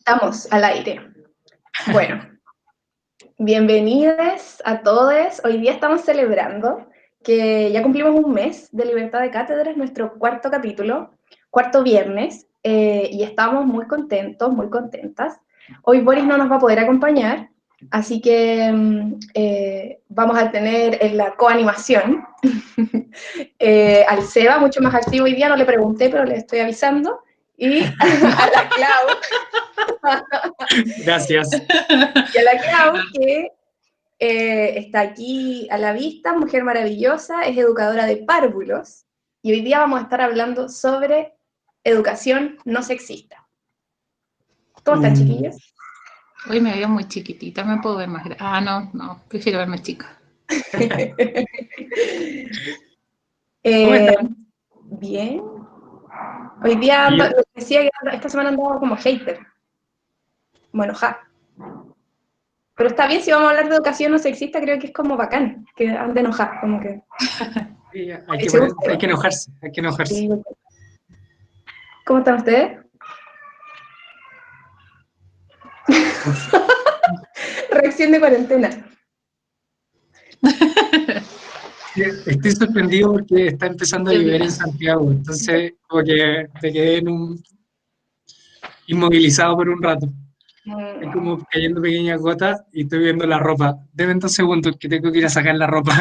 Estamos al aire. Bueno, bienvenidos a todos. Hoy día estamos celebrando que ya cumplimos un mes de Libertad de Cátedra, es nuestro cuarto capítulo, cuarto viernes, y estamos muy contentos, muy contentas. Hoy Boris no nos va a poder acompañar, así que vamos a tener en la coanimación al Seba, mucho más activo hoy día, no le pregunté, pero le estoy avisando, y a la Clau. Gracias. Y a la Clau, que está aquí a la vista, mujer maravillosa, es educadora de párvulos, y hoy día vamos a estar hablando sobre educación no sexista. ¿Cómo están, chiquillos? Hoy me veo muy chiquitita, me puedo ver más grande. Ah, no, prefiero verme chica. Bien. Hoy día decía que esta semana andaba como hater. Bueno, pero está bien, si vamos a hablar de educación no sexista, creo que es como bacán, que ande enojada, como que... Hay que enojarse, hay que enojarse. Sí. ¿Cómo están ustedes? Reacción de cuarentena. Estoy sorprendido porque está empezando a llover en Santiago, entonces como que te quedé inmovilizado por un rato. Es como cayendo pequeñas gotas y estoy viendo la ropa. Deben 2 segundos que tengo que ir a sacar la ropa.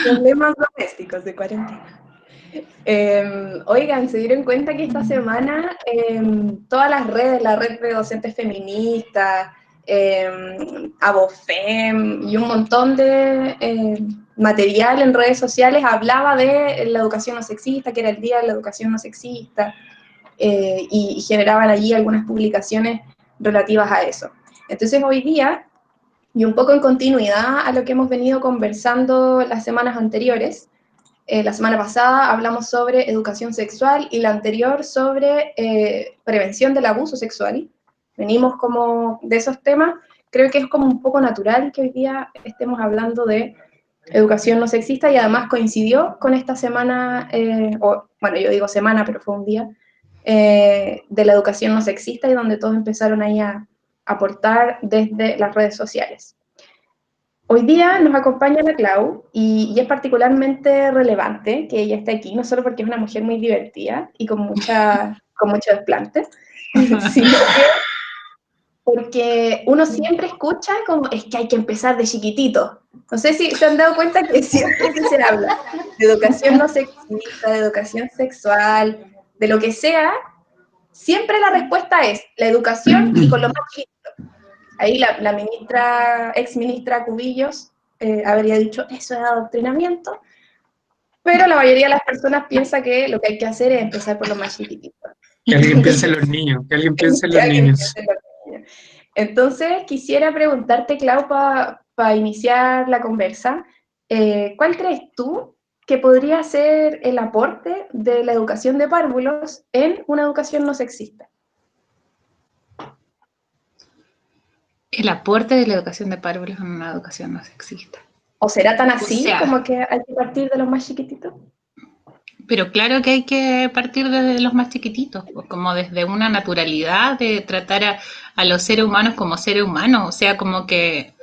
Problemas domésticos de cuarentena. Oigan, ¿se dieron cuenta que esta semana todas las redes, la red de docentes feministas, Abofem y un montón de material en redes sociales hablaba de la educación no sexista, que era el Día de la Educación No Sexista, y generaban allí algunas publicaciones relativas a eso. Entonces hoy día, y un poco en continuidad a lo que hemos venido conversando las semanas anteriores, la semana pasada hablamos sobre educación sexual y la anterior sobre prevención del abuso sexual. Venimos como de esos temas. Creo que es como un poco natural que hoy día estemos hablando de educación no sexista y además coincidió con esta semana, bueno, yo digo semana, pero fue un día, de la educación no sexista y donde todos empezaron ahí a aportar desde las redes sociales. Hoy día nos acompaña la Clau y es particularmente relevante que ella esté aquí, no solo porque es una mujer muy divertida y con mucho desplante, sino que porque uno siempre escucha como es que hay que empezar de chiquitito. No sé si se han dado cuenta que siempre que se habla de educación no sexista, de educación sexual, de lo que sea, siempre la respuesta es la educación y con lo más chiquito. Ahí la ministra, ex ministra Cubillos habría dicho, eso es adoctrinamiento, pero la mayoría de las personas piensa que lo que hay que hacer es empezar por lo más chiquitito. Que alguien piense en los niños, que alguien piense en los niños. Entonces, quisiera preguntarte, Clau, para iniciar la conversa, ¿cuál crees tú que podría ser el aporte de la educación de párvulos en una educación no sexista? El aporte de la educación de párvulos en una educación no sexista. ¿O será tan así como que hay que partir de los más chiquititos? Pero claro que hay que partir desde los más chiquititos, como desde una naturalidad de tratar a los seres humanos como seres humanos. O sea, como que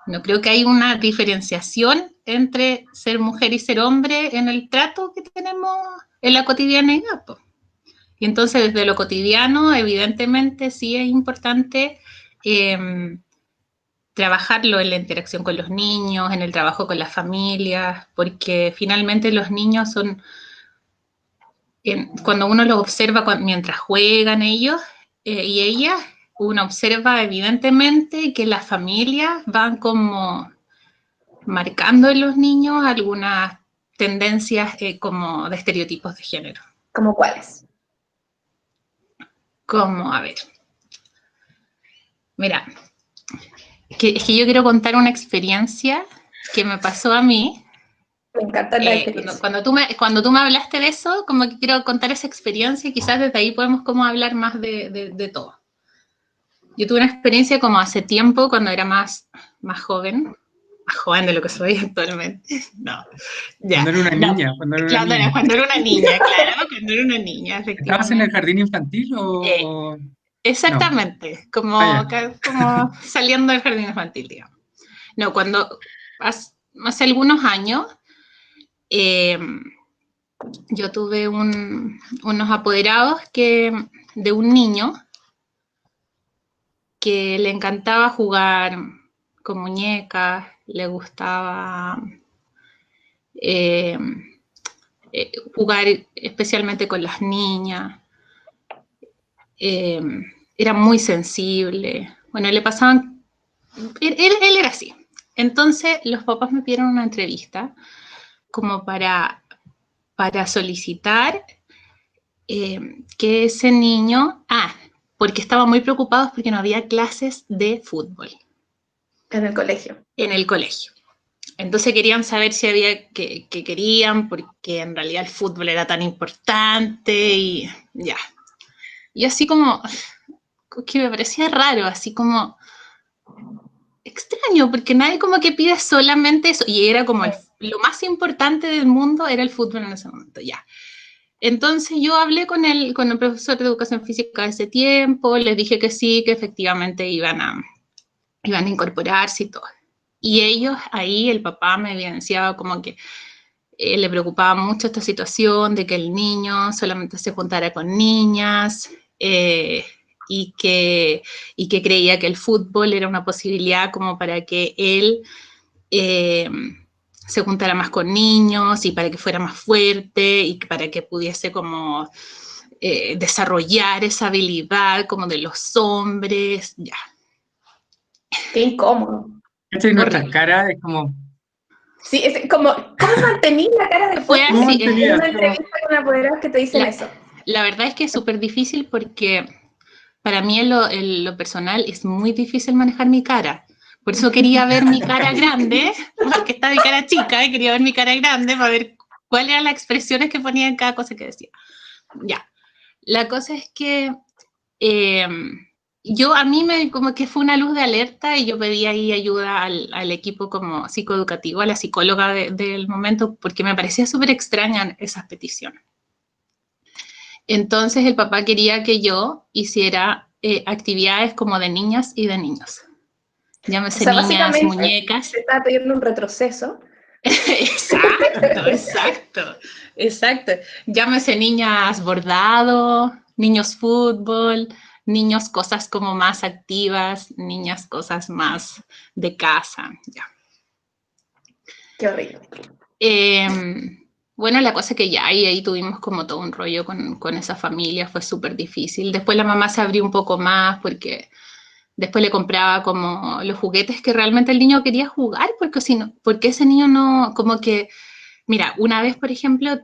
no creo que hay una diferenciación entre ser mujer y ser hombre en el trato que tenemos en la cotidianidad. Y entonces desde lo cotidiano, evidentemente, sí es importante trabajarlo en la interacción con los niños, en el trabajo con las familias, porque finalmente los niños son, cuando uno los observa mientras juegan ellos y ellas, uno observa evidentemente que las familias van como marcando en los niños algunas tendencias como de estereotipos de género. ¿Cómo cuáles? Como, a ver, mira, es que yo quiero contar una experiencia que me pasó a mí. Me encanta la experiencia. Cuando tú me hablaste de eso, como que quiero contar esa experiencia y quizás desde ahí podemos como hablar más de todo. Yo tuve una experiencia como hace tiempo, cuando era más joven de lo que soy actualmente. No, ya. Cuando era una niña. Cuando era una niña, claro, cuando era una niña, efectivamente. ¿Estabas en el jardín infantil o...? Exactamente, como, Ah, como saliendo del jardín infantil, digamos. No, cuando hace algunos años yo tuve unos apoderados de un niño que le encantaba jugar con muñecas, le gustaba eh, jugar especialmente con las niñas, eh, era muy sensible. Bueno, le pasaban, él era así. Entonces los papás me pidieron una entrevista como para solicitar que ese niño, porque estaban muy preocupados porque no había clases de fútbol En el colegio. en el colegio. Entonces querían saber si había que querían, porque en realidad el fútbol era tan importante y ya. Y así como, que me parecía raro, así como extraño, porque nadie como que pide solamente eso, y era como lo más importante del mundo era el fútbol en ese momento, ya. Entonces yo hablé con el profesor de educación física de ese tiempo, les dije que sí, que efectivamente iban a incorporarse y todo. Y ellos ahí, el papá me evidenciaba como que le preocupaba mucho esta situación de que el niño solamente se juntara con niñas y que creía que el fútbol era una posibilidad como para que él se juntara más con niños y para que fuera más fuerte y para que pudiese como desarrollar esa habilidad como de los hombres, ya. Qué incómodo. esta es nuestra cara, es como... Sí, es como, ¿cómo mantení la cara de Fue fuerte así. en una entrevista con apoderados que te dicen eso? La verdad es que es súper difícil porque para mí en lo personal es muy difícil manejar mi cara. Por eso quería ver mi cara grande, porque está mi cara chica, y quería ver mi cara grande para ver cuáles eran las expresiones que ponía en cada cosa que decía. Ya, la cosa es que a mí como que fue una luz de alerta y yo pedí ahí ayuda al equipo como psicoeducativo, a la psicóloga del momento, porque me parecía súper extraña esas peticiones. Entonces el papá quería que yo hiciera actividades como de niñas y de niños. Llámese O sea, niñas, básicamente muñecas. te estaba pidiendo un retroceso. Exacto. Llámese niñas bordado, niños fútbol, niños cosas como más activas, niñas cosas más de casa. Ya. Qué horrible. Bueno, la cosa es que ya ahí tuvimos como todo un rollo con esa familia, fue súper difícil. Después la mamá se abrió un poco más porque después le compraba como los juguetes que realmente el niño quería jugar, porque ese niño no, como que, mira, una vez, por ejemplo,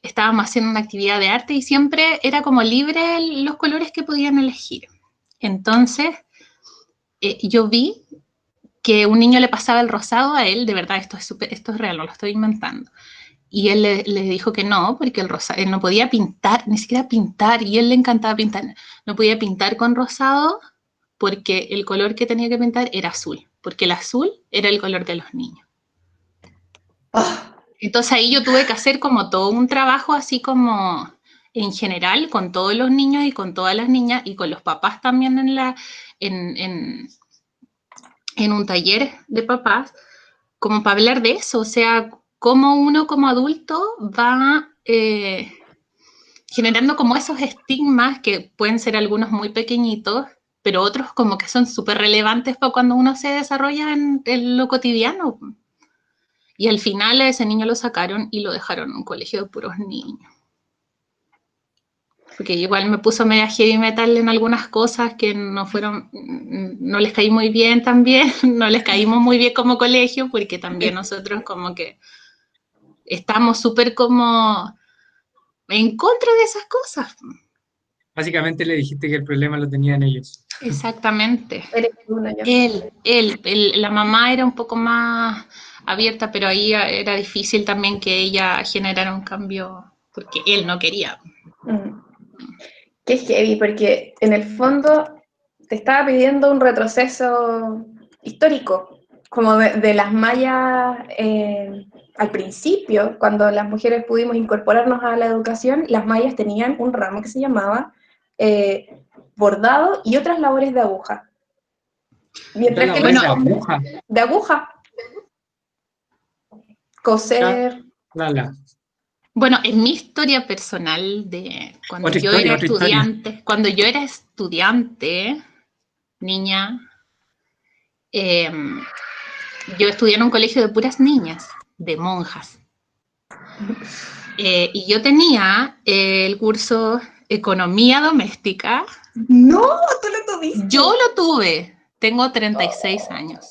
estábamos haciendo una actividad de arte y siempre era como libre los colores que podían elegir. Entonces, yo vi que un niño le pasaba el rosado a él, de verdad, esto es real, no lo estoy inventando. Y él le dijo que no, porque él no podía pintar, ni siquiera pintar, y él le encantaba pintar. No podía pintar con rosado porque el color que tenía que pintar era azul, porque el azul era el color de los niños. Oh. Entonces ahí yo tuve que hacer como todo un trabajo así como en general con todos los niños y con todas las niñas y con los papás también en un taller de papás, como para hablar de eso, o sea, cómo uno como adulto va generando como esos estigmas que pueden ser algunos muy pequeñitos, pero otros como que son súper relevantes para cuando uno se desarrolla en lo cotidiano. Y al final a ese niño lo sacaron y lo dejaron en un colegio de puros niños. Porque igual me puso media heavy metal en algunas cosas que no les caí muy bien también, no les caímos muy bien como colegio, porque también nosotros como que estamos súper como en contra de esas cosas. Básicamente le dijiste que el problema lo tenían ellos. Exactamente. Eres una ya. La mamá era un poco más abierta, pero ahí era difícil también que ella generara un cambio, porque él no quería. Qué heavy, porque en el fondo te estaba pidiendo un retroceso histórico, como de las mallas al principio, cuando las mujeres pudimos incorporarnos a la educación, las mallas tenían un ramo que se llamaba bordado y otras labores de aguja. Mientras que ¿De aguja? De aguja. Coser. Bueno, en mi historia personal de cuando yo era estudiante, niña, yo estudié en un colegio de puras niñas, de monjas. Y yo tenía el curso Economía Doméstica. No, tú lo tuviste. Yo lo tuve, tengo 36 años.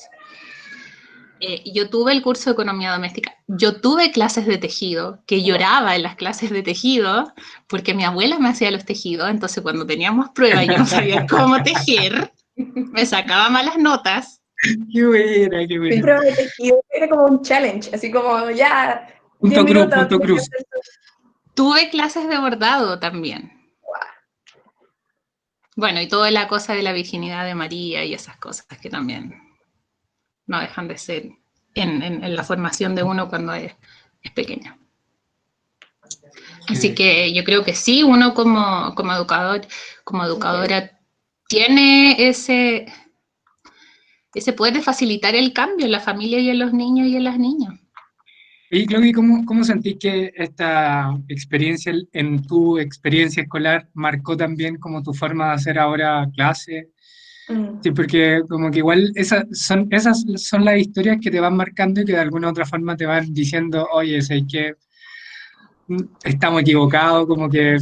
Yo tuve el curso de Economía Doméstica. Yo tuve clases de tejido, que lloraba en las clases de tejido, porque mi abuela me hacía los tejidos, entonces cuando teníamos pruebas y yo no sabía cómo tejer, me sacaba malas notas. Qué buena, qué buena. Mi prueba de tejido era como un challenge, así como ya... Punto cruz. Tuve clases de bordado también. Bueno, y toda la cosa de la virginidad de María y esas cosas que también no dejan de ser en la formación de uno cuando es pequeño. Así que yo creo que sí, uno como educadora, tiene ese poder de facilitar el cambio en la familia y en los niños y en las niñas. Y Chloe, ¿cómo sentís que esta experiencia, en tu experiencia escolar, marcó también como tu forma de hacer ahora clase? Sí, porque como que igual esas son las historias que te van marcando y que de alguna u otra forma te van diciendo, oye, sé que estamos equivocados, como que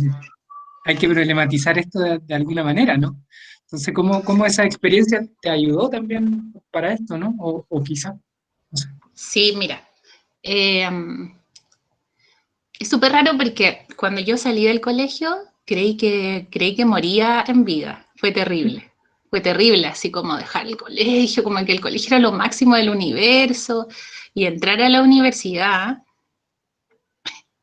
hay que problematizar esto de alguna manera, ¿no? Entonces, ¿cómo esa experiencia te ayudó también para esto, ¿no? O quizá, no sé. Sí, mira, es súper raro porque cuando yo salí del colegio creí que moría en vida. Fue terrible, así como dejar el colegio, como que el colegio era lo máximo del universo, y entrar a la universidad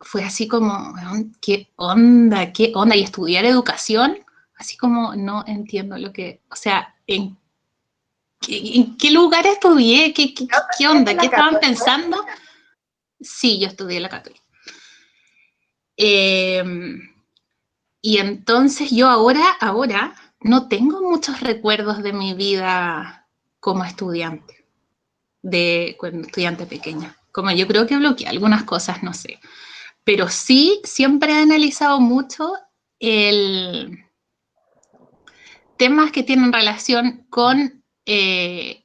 fue así como, ¿qué onda? Y estudiar educación, así como no entiendo lo que, o sea, ¿en qué lugar estudié? ¿Qué onda? ¿Qué estaban pensando? Sí, yo estudié en la Católica. Y entonces yo ahora no tengo muchos recuerdos de mi vida como estudiante, cuando estudiante pequeña. Como yo creo que bloqueé algunas cosas, no sé. Pero sí, siempre he analizado mucho temas que tienen relación con el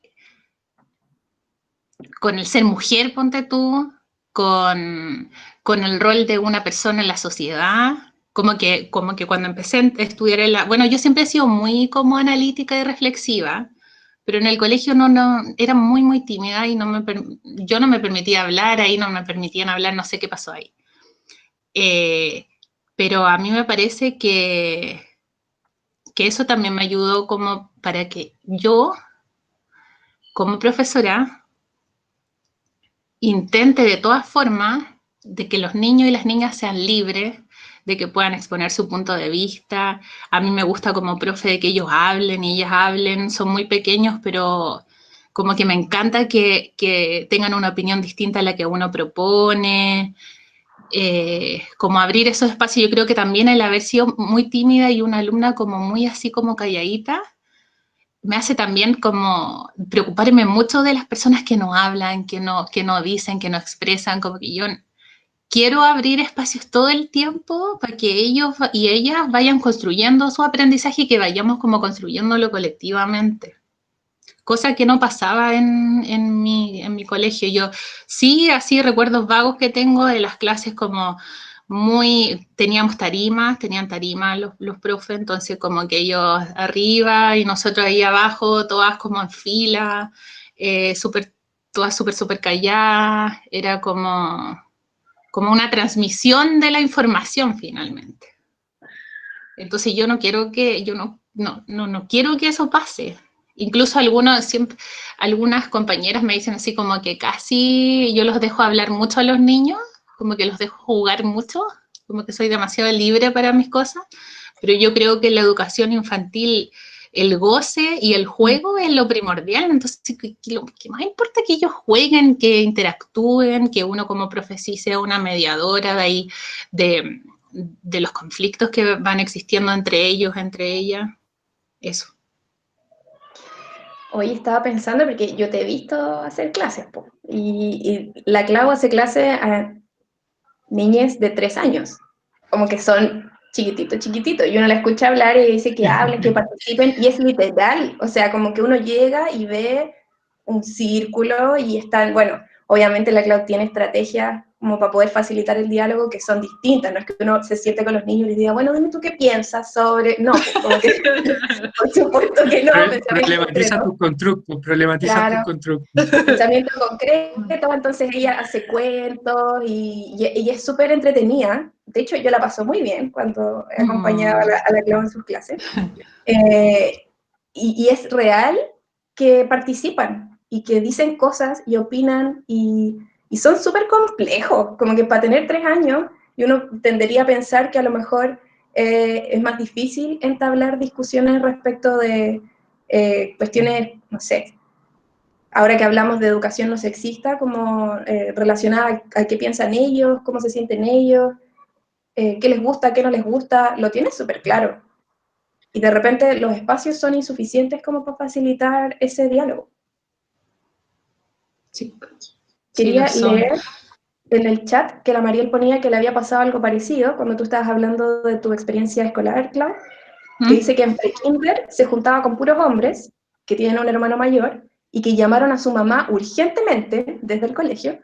ser mujer, ponte tú, con el rol de una persona en la sociedad. Como que cuando empecé a estudiar bueno, yo siempre he sido muy como analítica y reflexiva, pero en el colegio no era muy tímida y yo no me permitía hablar, ahí no me permitían hablar, no sé qué pasó ahí. Pero a mí me parece que eso también me ayudó como para que yo, como profesora, intente de todas formas de que los niños y las niñas sean libres, de que puedan exponer su punto de vista. A mí me gusta como profe de que ellos hablen y ellas hablen, son muy pequeños, pero como que me encanta que tengan una opinión distinta a la que uno propone, como abrir esos espacios. Yo creo que también el haber sido muy tímida y una alumna como muy así como calladita, me hace también como preocuparme mucho de las personas que no hablan, que no dicen, que no expresan, como que yo quiero abrir espacios todo el tiempo para que ellos y ellas vayan construyendo su aprendizaje y que vayamos como construyéndolo colectivamente. Cosa que no pasaba en mi colegio. Yo sí, así recuerdos vagos que tengo de las clases como tenían tarimas los profes, entonces como que ellos arriba y nosotros ahí abajo, todas como en fila, todas súper calladas, era como una transmisión de la información finalmente. Entonces yo no quiero que eso pase. Incluso algunas compañeras me dicen así como que casi yo los dejo hablar mucho a los niños, como que los dejo jugar mucho, como que soy demasiado libre para mis cosas, pero yo creo que en la educación infantil el goce y el juego es lo primordial, entonces lo que más importa es que ellos jueguen, que interactúen, que uno como profe sí sea una mediadora de ahí, de los conflictos que van existiendo entre ellos, entre ellas, eso. Hoy estaba pensando, porque yo te he visto hacer clases, po, y la Clau hace clases a niñas de 3 años, como que son chiquititos, y uno la escucha hablar y dice que hablen, que participen, y es literal, o sea, como que uno llega y ve un círculo y están, bueno, obviamente la Clau tiene estrategias como para poder facilitar el diálogo que son distintas, no es que uno se siente con los niños y les diga, bueno, dime tú qué piensas sobre, no, como que, por supuesto que no, Problematiza tus constructos, claro, tus constructos. Pensamiento concreto, entonces ella hace cuentos y es súper entretenida. De hecho, yo la paso muy bien cuando acompañaba a la Clau en sus clases. Y es real que participan y que dicen cosas y opinan y son súper complejos, como que para tener 3 años y uno tendería a pensar que a lo mejor es más difícil entablar discusiones respecto de cuestiones, no sé, ahora que hablamos de educación no sexista, como relacionada a qué piensan ellos, cómo se sienten ellos, qué les gusta, qué no les gusta, lo tienes súper claro. Y de repente los espacios son insuficientes como para facilitar ese diálogo. Sí. Quería leer en el chat que la Mariel ponía que le había pasado algo parecido cuando tú estabas hablando de tu experiencia escolar, Clau, que dice que en prekinder se juntaba con puros hombres que tienen un hermano mayor y que llamaron a su mamá urgentemente desde el colegio,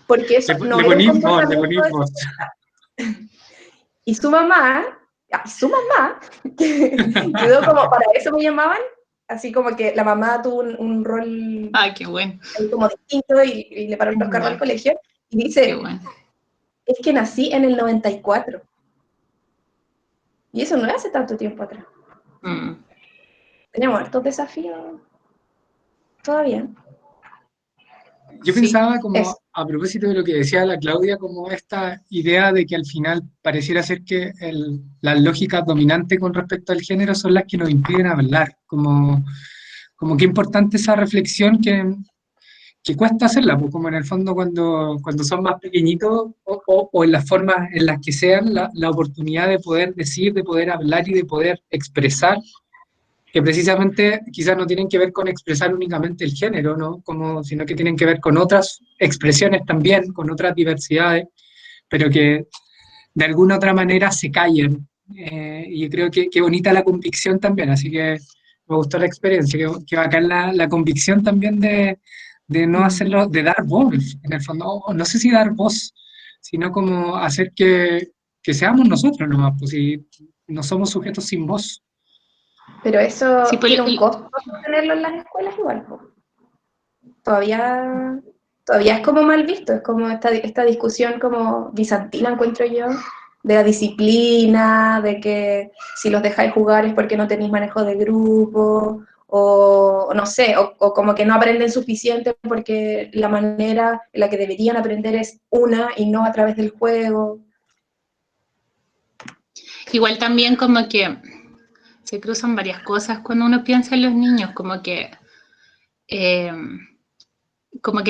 porque eso no era un comportamiento. Y su mamá, quedó como, para eso me llamaban, así como que la mamá tuvo un rol qué bueno. como distinto y le paró los carros al colegio, y dice, bueno. Es que nací en el 94. Y eso no es hace tanto tiempo atrás. Tenemos hartos desafíos todavía. Yo pensaba como, a propósito de lo que decía la Claudia, como esta idea de que al final pareciera ser que las lógicas dominantes con respecto al género son las que nos impiden hablar, como qué importante esa reflexión que cuesta hacerla, pues como en el fondo cuando son más pequeñitos o en las formas en las que sean, la oportunidad de poder decir, de poder hablar y de poder expresar, que precisamente quizás no tienen que ver con expresar únicamente el género, ¿no? Sino que tienen que ver con otras expresiones también, con otras diversidades, pero que de alguna otra manera se callan. Y creo que bonita la convicción también, así que me gustó la experiencia, que bacán la convicción también de no hacerlo, de dar voz, en el fondo, no sé si dar voz, sino como hacer que seamos nosotros nomás, pues si no somos sujetos sin voz. Pero eso tiene un costo tenerlo en las escuelas igual, pues. Todavía es como mal visto, es como esta discusión como bizantina, encuentro yo, de la disciplina, de que si los dejáis jugar es porque no tenéis manejo de grupo, o no sé, o como que no aprenden suficiente porque la manera en la que deberían aprender es una y no a través del juego. Igual también como que se cruzan varias cosas cuando uno piensa en los niños, como que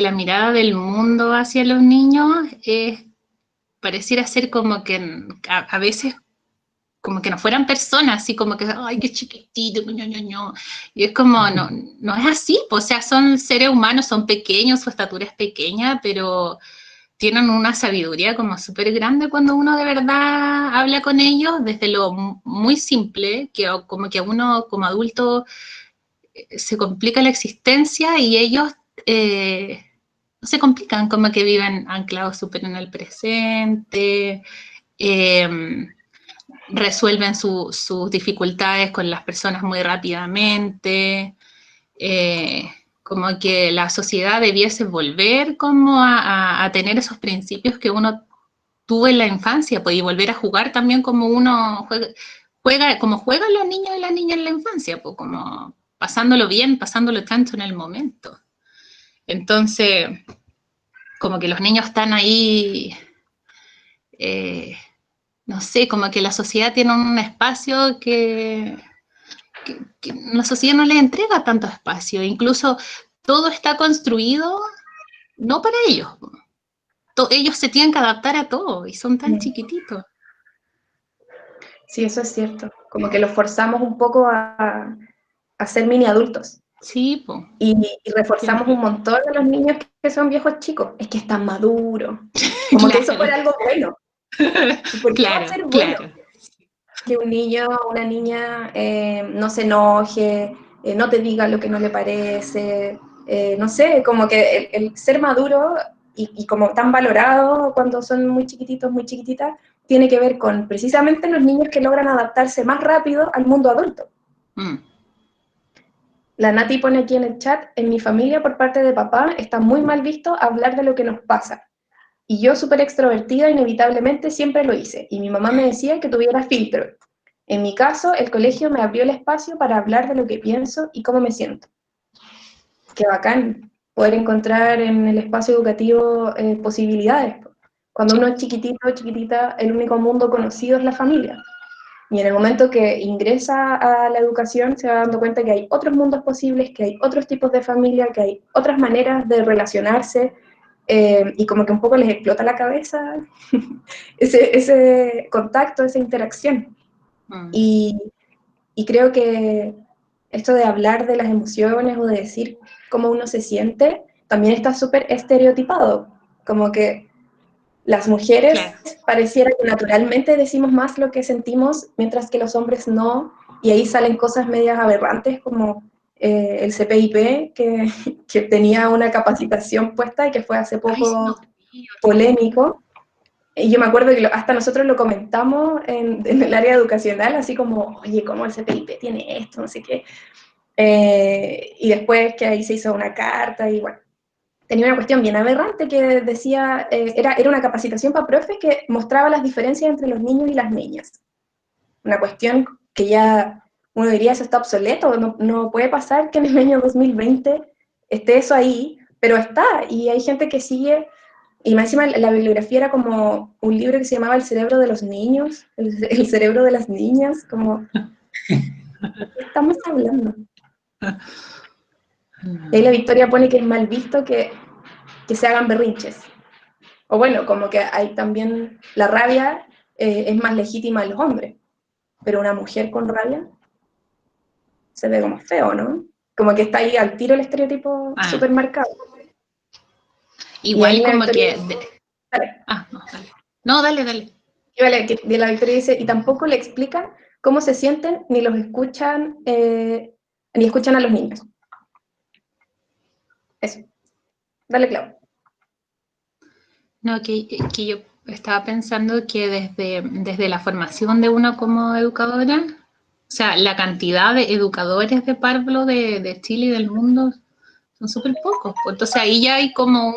la mirada del mundo hacia los niños pareciera ser como que a veces como que no fueran personas, así como que, ay, qué chiquitito, ño. Y es como, no es así, o sea, son seres humanos, son pequeños, su estatura es pequeña, pero tienen una sabiduría como súper grande cuando uno de verdad habla con ellos, desde lo muy simple, que como que a uno como adulto se complica la existencia y ellos no se complican, como que viven anclados súper en el presente, resuelven sus dificultades con las personas muy rápidamente, como que la sociedad debiese volver como a tener esos principios que uno tuvo en la infancia, pues, y volver a jugar también como uno juega como juegan los niños y las niñas en la infancia, pues, como pasándolo bien, pasándolo tanto en el momento. Entonces, como que los niños están ahí, no sé, como que la sociedad tiene un espacio que la sociedad no les entrega tanto espacio, incluso todo está construido no para ellos. ellos se tienen que adaptar a todo y son tan chiquititos. Sí, eso es cierto. Como que los forzamos un poco a ser mini adultos. Sí, pues. Y reforzamos un montón a los niños que son viejos chicos. Es que están maduros. Como que eso fuera algo bueno. ¿Por qué va a ser bueno que un niño o una niña no se enoje, no te diga lo que no le parece? No sé, como que el ser maduro y como tan valorado cuando son muy chiquititos, muy chiquititas, tiene que ver con precisamente los niños que logran adaptarse más rápido al mundo adulto. La Nati pone aquí en el chat, en mi familia por parte de papá está muy mal visto hablar de lo que nos pasa. Y yo, súper extrovertida, inevitablemente siempre lo hice. Y mi mamá me decía que tuviera filtro. En mi caso, el colegio me abrió el espacio para hablar de lo que pienso y cómo me siento. Qué bacán poder encontrar en el espacio educativo posibilidades. Cuando uno es chiquitito, chiquitita, el único mundo conocido es la familia. Y en el momento que ingresa a la educación se va dando cuenta que hay otros mundos posibles, que hay otros tipos de familia, que hay otras maneras de relacionarse, y como que un poco les explota la cabeza ese contacto, esa interacción. Y creo que esto de hablar de las emociones o de decir cómo uno se siente, también está súper estereotipado, como que las mujeres pareciera que naturalmente decimos más lo que sentimos, mientras que los hombres no, y ahí salen cosas medias aberrantes como el CPIP, que tenía una capacitación puesta y que fue hace poco polémico. Y yo me acuerdo que hasta nosotros lo comentamos en el área educacional, así como, oye, ¿cómo el CPIP tiene esto? No sé qué. Y después que ahí se hizo una carta y bueno, tenía una cuestión bien aberrante que decía, era una capacitación para profes que mostraba las diferencias entre los niños y las niñas. Una cuestión que ya uno diría, eso está obsoleto, no puede pasar que en el año 2020 esté eso ahí, pero está, y hay gente que sigue, y más encima la bibliografía era como un libro que se llamaba El cerebro de los niños, el cerebro de las niñas, como, ¿de qué estamos hablando? Y ahí la Victoria pone que es mal visto que se hagan berrinches. O bueno, como que hay también la rabia es más legítima en los hombres, pero una mujer con rabia se ve como feo, ¿no? Como que está ahí al tiro el estereotipo súper marcado. Igual como que... Dale. No, dale. Y vale, que de la Victoria dice, y tampoco le explican cómo se sienten, ni los escuchan, ni escuchan a los niños. Eso. Dale, Clau. No, que yo estaba pensando que desde la formación de uno como educadora, o sea, la cantidad de educadores de párvulo de Chile y del mundo son súper pocos. Pues, entonces ahí ya hay como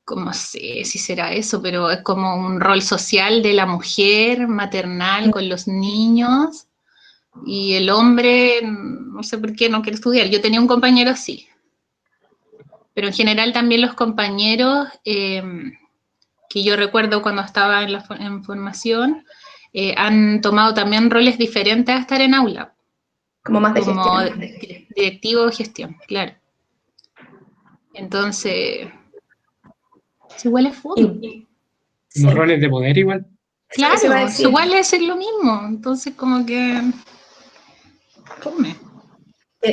como sé si será eso, pero es como un rol social de la mujer maternal con los niños y el hombre, no sé por qué no quiere estudiar. Yo tenía un compañero así. Pero en general también los compañeros que yo recuerdo cuando estaba en formación han tomado también roles diferentes a estar en aula. Como más de como gestión. Directivo de gestión, claro. Entonces, igual es fome. Los roles de poder igual. Claro, igual es lo mismo. Entonces, como que fome.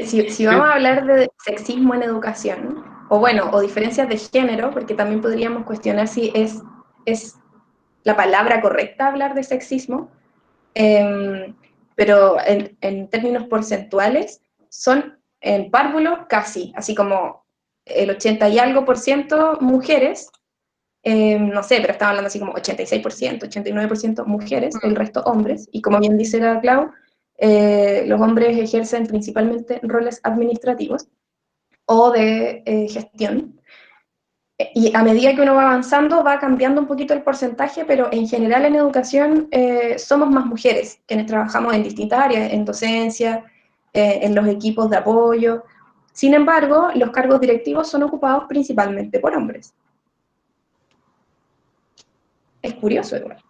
Si vamos a hablar de sexismo en educación, o bueno, o diferencias de género, porque también podríamos cuestionar si es la palabra correcta hablar de sexismo, pero en términos porcentuales son en párvulos casi, así como el 80 y algo por ciento mujeres, no sé, pero estamos hablando así como 86%, 89% mujeres, el resto hombres, y como bien dice la Clau, los hombres ejercen principalmente roles administrativos o de gestión. Y a medida que uno va avanzando, va cambiando un poquito el porcentaje, pero en general en educación somos más mujeres, quienes trabajamos en distintas áreas, en docencia, en los equipos de apoyo. Sin embargo, los cargos directivos son ocupados principalmente por hombres. Es curioso igual.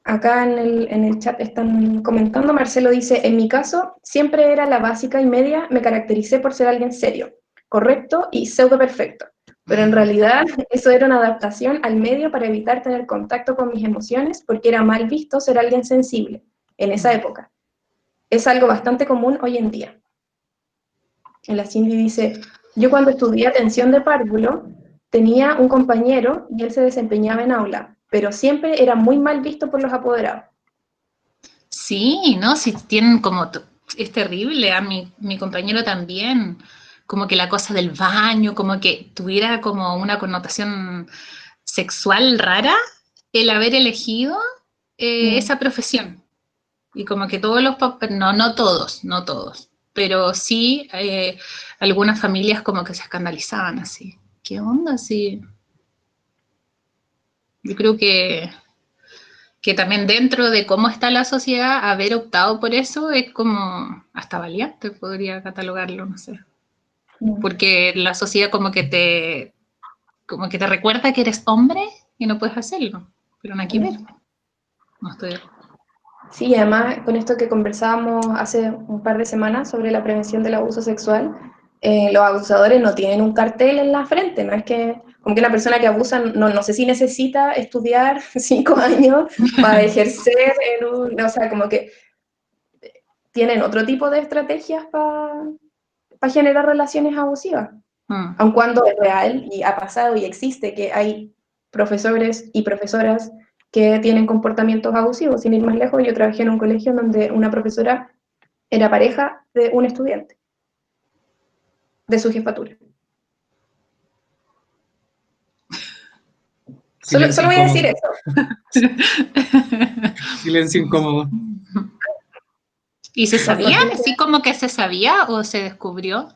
Acá en el chat están comentando, Marcelo dice, en mi caso, siempre era la básica y media, me caractericé por ser alguien serio, correcto y pseudo perfecto. Pero en realidad eso era una adaptación al medio para evitar tener contacto con mis emociones, porque era mal visto ser alguien sensible en esa época. Es algo bastante común hoy en día. La Cindy dice, yo cuando estudié atención de párvulo, tenía un compañero y él se desempeñaba en aula, pero siempre era muy mal visto por los apoderados. Sí, ¿no? Si tienen como... Es terrible, a mi compañero también, como que la cosa del baño, como que tuviera como una connotación sexual rara el haber elegido esa profesión. Y como que todos los papás, no todos, pero sí algunas familias como que se escandalizaban así. ¿Qué onda? Sí. Yo creo que también dentro de cómo está la sociedad, haber optado por eso es como hasta valiente, podría catalogarlo, no sé. Porque la sociedad como que te recuerda que eres hombre y no puedes hacerlo, pero no hay que ver. No estoy de acuerdo. Sí, además con esto que conversábamos hace un par de semanas sobre la prevención del abuso sexual, los abusadores no tienen un cartel en la frente, no es que, como que una persona que abusa, no sé si necesita estudiar 5 años para ejercer en un, o sea, como que tienen otro tipo de estrategias para generar relaciones abusivas, aun cuando es real y ha pasado y existe que hay profesores y profesoras que tienen comportamientos abusivos. Sin ir más lejos, yo trabajé en un colegio donde una profesora era pareja de un estudiante, de su jefatura. Solo voy a decir eso. Silencio incómodo. ¿Y se sabía? ¿Sí como que se sabía o se descubrió?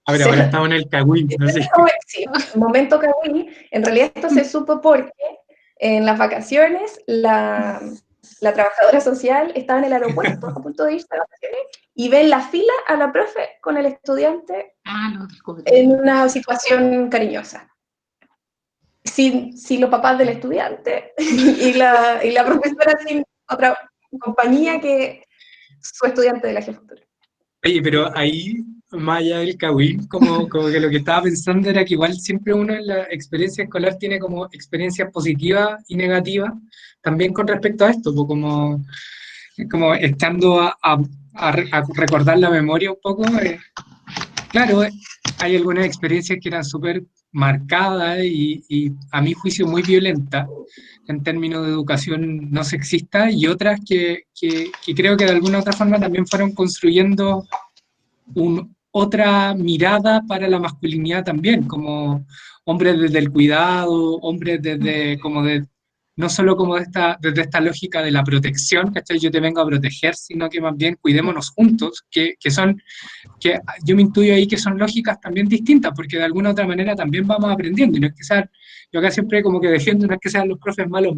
A ver, ahora estamos en el cagüín. No sé. Sí, momento cagüín. En realidad esto se supo porque en las vacaciones la trabajadora social estaba en el aeropuerto a punto de irse de vacaciones y ve en la fila a la profe con el estudiante en una situación cariñosa. Sin los papás del estudiante y la profesora sin otra compañía que su estudiante de la jefatura. Oye, pero ahí, más allá del cagüín, como que lo que estaba pensando era que igual siempre uno en la experiencia escolar tiene como experiencias positivas y negativas, también con respecto a esto, pues como estando a recordar la memoria un poco, claro, hay algunas experiencias que eran súper marcadas y a mi juicio muy violentas en términos de educación no sexista y otras que creo que de alguna u otra forma también fueron construyendo otra mirada para la masculinidad también, como hombres desde el cuidado, hombres desde como de, no solo como desde esta lógica de la protección, ¿cachai? Yo te vengo a proteger, sino que más bien cuidémonos juntos, que yo me intuyo ahí que son lógicas también distintas, porque de alguna u otra manera también vamos aprendiendo, y no es que sean, yo acá siempre como que defiendo, no es que sean los profes malos,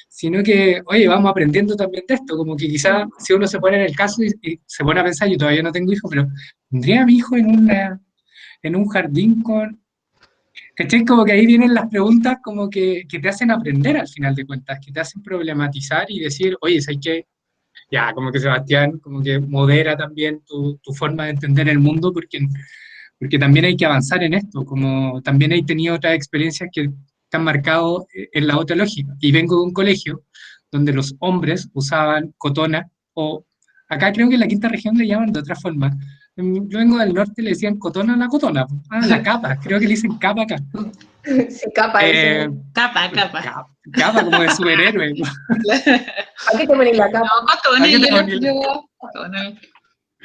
sino que, oye, vamos aprendiendo también de esto, como que quizás si uno se pone en el caso y se pone a pensar, yo todavía no tengo hijos, pero tendría a mi hijo en un jardín con... ¿Cachai? Como que ahí vienen las preguntas como que te hacen aprender al final de cuentas, que te hacen problematizar y decir, oye, hay que ya, como que Sebastián, como que modera también tu forma de entender el mundo, porque también hay que avanzar en esto, como también he tenido otras experiencias que han marcado en la otra lógica. Y vengo de un colegio donde los hombres usaban cotona, o acá creo que en la quinta región le llaman de otra forma. Yo vengo del norte y le decían cotona a la cotona, la capa, creo que le dicen capa acá. Sí, capa. Capa. Capa como de superhéroe. ¿A qué te pones la capa? No,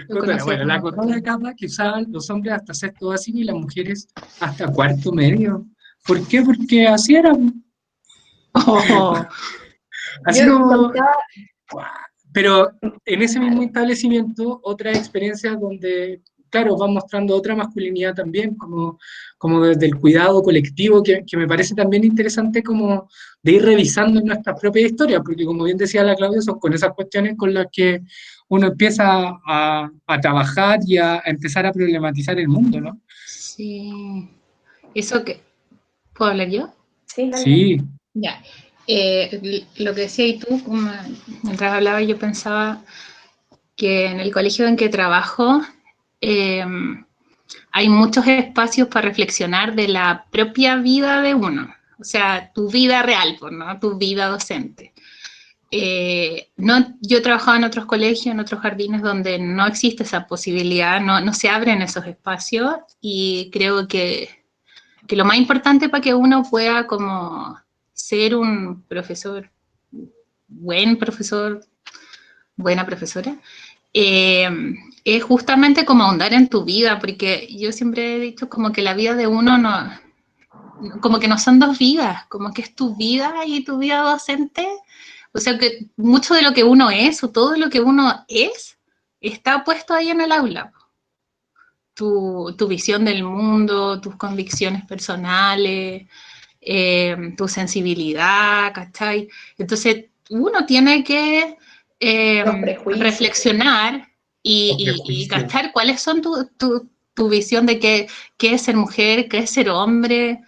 cotones, Bueno, la cotona capa que usaban los hombres hasta sexto básico y las mujeres hasta cuarto medio. ¿Por qué? Porque así era. Oh. Así como... Pero en ese mismo establecimiento, otras experiencias donde, claro, van mostrando otra masculinidad también, como desde el cuidado colectivo, que me parece también interesante como de ir revisando nuestras propias historias, porque como bien decía la Claudia, son con esas cuestiones con las que uno empieza a trabajar y a empezar a problematizar el mundo, ¿no? Sí. Eso que... ¿Puedo hablar yo? Sí, dale. Sí. Ya. Lo que decía y tú, mientras hablaba, yo pensaba que en el colegio en que trabajo hay muchos espacios para reflexionar de la propia vida de uno, o sea, tu vida real, pues, ¿no? Tu vida docente. No, yo he trabajado en otros colegios, en otros jardines donde no existe esa posibilidad, no se abren esos espacios, y creo que lo más importante para que uno pueda como ser un profesor, buen profesor, buena profesora, es justamente como ahondar en tu vida, porque yo siempre he dicho como que la vida de uno no, como que no son dos vidas, como que es tu vida y tu vida docente. O sea que mucho de lo que uno es, o todo lo que uno es, está puesto ahí en el aula. Tu visión del mundo, tus convicciones personales, tu sensibilidad, ¿cachai? Entonces uno tiene que Los prejuicios. reflexionar y cachar cuáles son tu visión de qué es ser mujer, qué es ser hombre,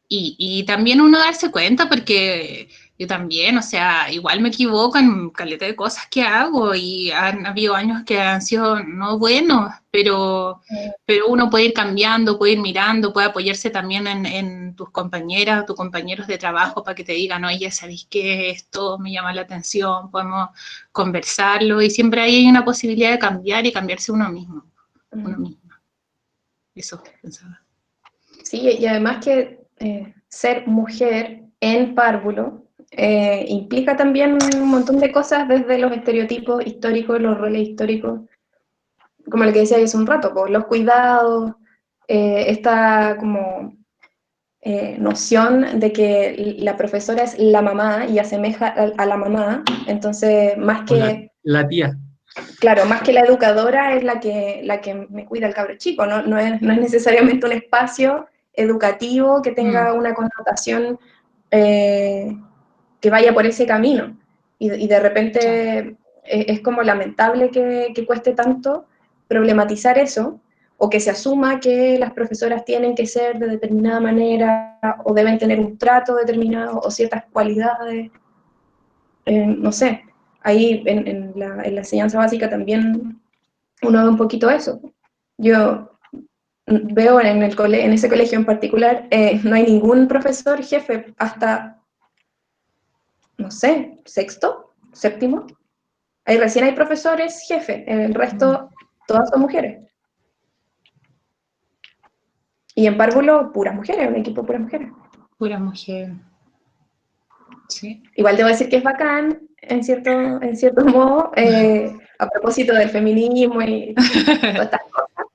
y también uno darse cuenta, porque yo también, o sea, igual me equivoco en caleta de cosas que hago, y han habido años que han sido no buenos, pero uno puede ir cambiando, puede ir mirando, puede apoyarse también en tus compañeras, tus compañeros de trabajo, para que te digan, oye, ¿sabéis qué? Esto me llama la atención, podemos conversarlo, y siempre ahí hay una posibilidad de cambiar y cambiarse uno mismo, uno misma. Eso pensaba. Sí, y además que ser mujer en párvulo implica también un montón de cosas, desde los estereotipos históricos, los roles históricos, como lo que decía hace un rato, pues, los cuidados, esta como noción de que la profesora es la mamá y asemeja a la mamá, entonces más que... La tía. Claro, más que la educadora es la que me cuida el cabro chico, no es necesariamente un espacio educativo que tenga una connotación que vaya por ese camino. Y de repente es como lamentable que cueste tanto problematizar eso, o que se asuma que las profesoras tienen que ser de determinada manera, o deben tener un trato determinado, o ciertas cualidades, no sé. Ahí en la enseñanza básica también uno ve un poquito eso. Yo veo en ese colegio en particular, no hay ningún profesor jefe hasta, no sé, sexto, séptimo. Ahí recién hay profesores jefe, el resto todas son mujeres. Y en párvulo, puras mujeres, un equipo de puras mujeres. Pura mujer. Sí. Igual debo decir que es bacán, en cierto modo, a propósito del feminismo y todas estas cosas.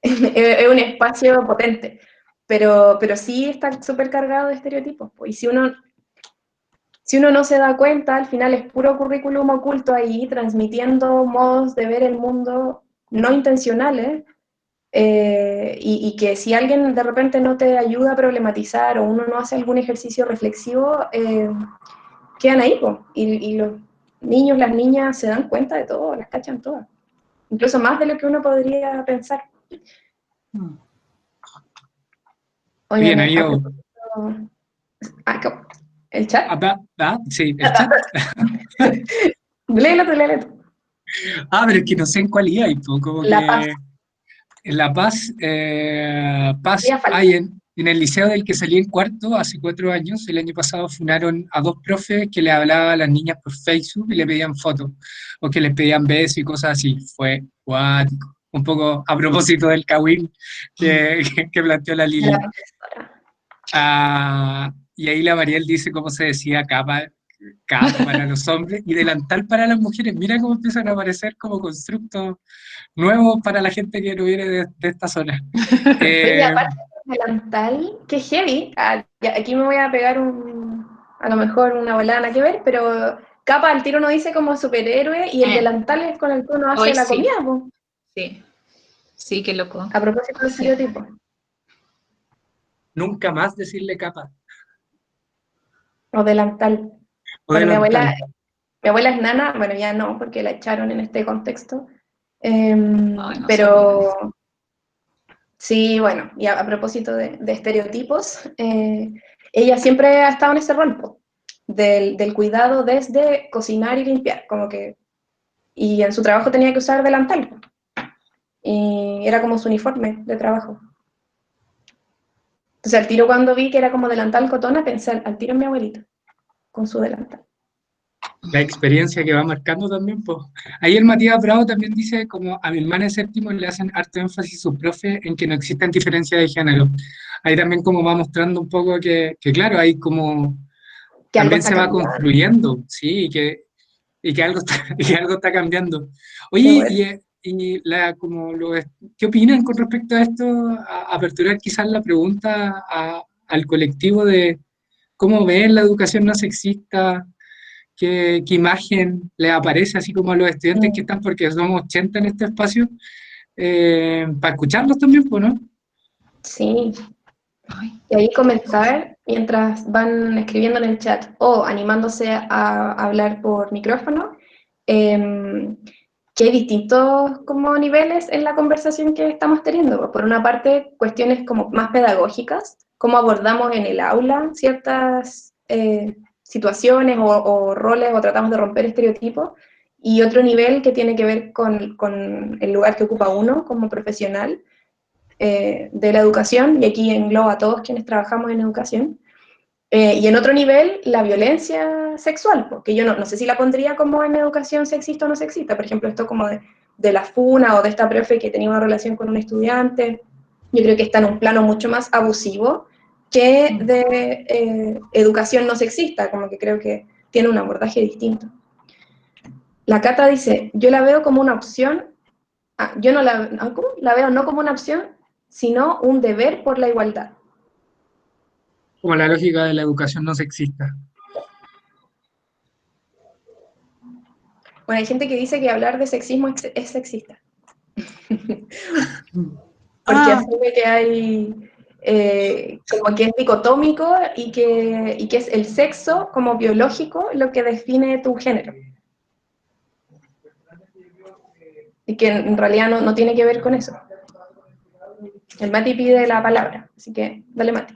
Es un espacio potente, pero sí está súper cargado de estereotipos. Y si uno no se da cuenta, al final es puro currículum oculto ahí, transmitiendo modos de ver el mundo no intencionales, y que si alguien de repente no te ayuda a problematizar, o uno no hace algún ejercicio reflexivo, quedan ahí, y los niños, las niñas se dan cuenta de todo, las cachan todas, incluso más de lo que uno podría pensar. Oye, Bien, ahí yo. ¿El chat? Sí, el chat. Léelo tú. Pero es que no sé en cuál iba, y como La Paz. que en La Paz, Paz Todavía falta. hay en el liceo del que salí en cuarto hace 4 años. El año pasado funaron a 2 profes que le hablaban a las niñas por Facebook y le pedían fotos, o que les pedían besos y cosas así. Fue cuático. Un poco a propósito del Kawin que planteó la De la Lili. profesora. Y ahí la Mariel dice cómo se decía capa para los hombres y delantal para las mujeres. Mira cómo empiezan a aparecer como constructos nuevos para la gente que no viene de esta zona. Oye, aparte del delantal, que heavy. Aquí me voy a pegar a lo mejor una volada nada que ver, pero capa al tiro uno dice como superhéroe, y el delantal es con el que uno hace Hoy la sí. comida, po. Sí, sí, qué loco. A propósito del estereotipo. Nunca más decirle capa O delantal. o Bueno, delantal. mi abuela es nana, bueno, ya no, porque la echaron en este contexto. Ay, no sabía. Pero sí, bueno, y a propósito de estereotipos, ella siempre ha estado en ese rol, po, del cuidado desde cocinar y limpiar, como que, y en su trabajo tenía que usar delantal, y era como su uniforme de trabajo. Entonces, al tiro cuando vi que era como delantal cotona, pensé al tiro en mi abuelito, con su delantal. La experiencia que va marcando también, pues. Ahí el Matías Bravo también dice, como a mi hermana de séptimo le hacen harto énfasis sus profes en que no existen diferencias de género. Ahí también como va mostrando un poco que claro, ahí como Que algo también está se va cambiando. construyendo, sí, y que algo está, y que algo está cambiando. Qué Oye, bueno. ¿qué opinan con respecto a esto? Aperturar quizás la pregunta al colectivo de cómo ven la educación no sexista, qué imagen les aparece, así como a los estudiantes que Mm. están, porque somos 80 en este espacio, para escucharlos también, pues, ¿no? Sí. Y ahí comenzar, mientras van escribiendo en el chat o animándose a hablar por micrófono, que hay distintos como niveles en la conversación que estamos teniendo. Por una parte, cuestiones como más pedagógicas, cómo abordamos en el aula ciertas situaciones o roles o tratamos de romper estereotipos, y otro nivel que tiene que ver con el lugar que ocupa uno como profesional de la educación, y aquí engloba a todos quienes trabajamos en educación. Y en otro nivel, la violencia sexual, porque yo no sé si la pondría como en educación sexista o no sexista, por ejemplo, esto como de la funa o de esta profe que tenía una relación con un estudiante, yo creo que está en un plano mucho más abusivo que de educación no sexista, como que creo que tiene un abordaje distinto. La Cata dice, yo la veo como una opción, yo no la, ¿cómo? La veo no como una opción, sino un deber por la igualdad. Como la lógica de la educación no sexista. Bueno, hay gente que dice que hablar de sexismo es sexista. Porque Ah, asume que hay, como que es dicotómico y que es el sexo como biológico lo que define tu género. Y que en realidad no tiene que ver con eso. El Mati pide la palabra, así que dale, Mati.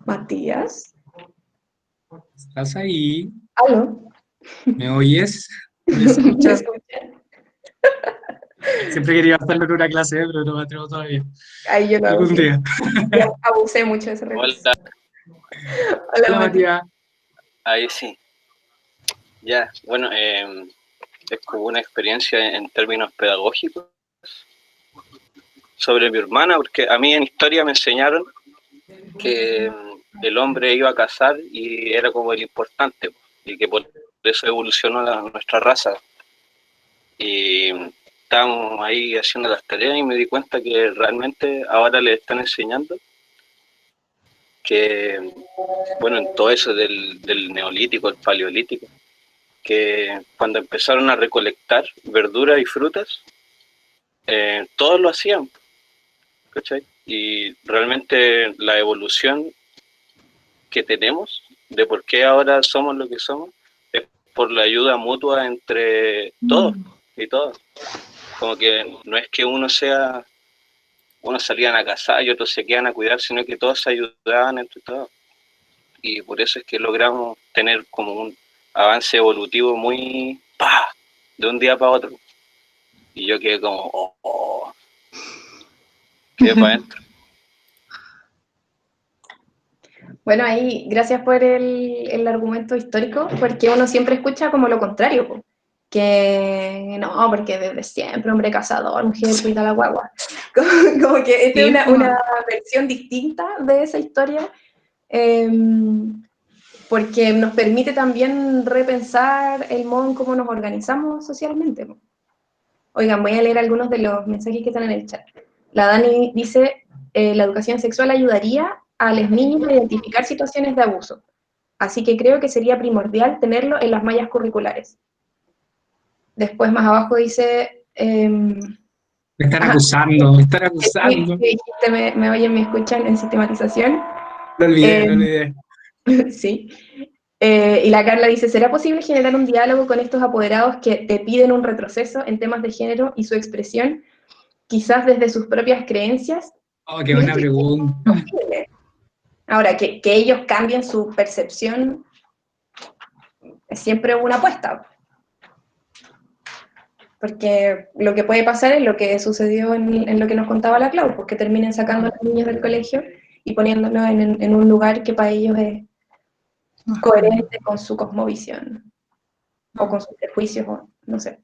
Matías. ¿estás ahí? ¿Aló? ¿Me oyes? ¿Me ¿Me escuchas? escuchan? Siempre quería hacerlo en una clase, pero no me atrevo todavía. Ahí yo lo hago Algún siempre. día. Ya abusé mucho de ese recurso. Hola, Hola, Hola, Mati. Matías. ahí sí. Ya, bueno, es como una experiencia en términos pedagógicos sobre mi hermana, porque a mí en historia me enseñaron que el hombre iba a casar y era como el importante, y que por eso evolucionó nuestra raza. Y estábamos ahí haciendo las tareas y me di cuenta que realmente ahora le están enseñando que, bueno, en todo eso del neolítico, el paleolítico, que cuando empezaron a recolectar verduras y frutas, todos lo hacían, ¿cachai? Y realmente la evolución que tenemos de por qué ahora somos lo que somos es por la ayuda mutua entre todos y todas. Como que no es que unos salían a cazar y otros se quedan a cuidar, sino que todos se ayudaban entre todos. Y por eso es que logramos tener como un avance evolutivo muy de un día para otro. Y yo quedé como, quedé para adentro. Bueno, ahí, gracias por el argumento histórico, porque uno siempre escucha como lo contrario, po. Que no, porque desde siempre hombre cazador, mujer cuida la guagua. Como que esta es Sí, una versión distinta de esa historia, eh, porque nos permite también repensar el modo en cómo nos organizamos socialmente, po. Oigan, voy a leer algunos de los mensajes que están en el chat. La Dani dice, la educación sexual ayudaría a los niños a identificar situaciones de abuso. Así que creo que sería primordial tenerlo en las mallas curriculares. Después, más abajo dice... Me están ajá, acusando, me están acusando. dijiste, me oyen, me escuchan en sistematización. Lo olvidé, Eh, lo olvidé. sí. Y la Carla dice, ¿será posible generar un diálogo con estos apoderados que te piden un retroceso en temas de género y su expresión, quizás desde sus propias creencias? Oh, qué Yo creo buena que es pregunta. posible. Ahora, que ellos cambien su percepción es siempre una apuesta. porque lo que puede pasar es lo que sucedió en lo que nos contaba la Clau, pues que terminen sacando a los niños del colegio y poniéndolos en un lugar que para ellos es coherente con su cosmovisión, o con sus prejuicios, o no sé.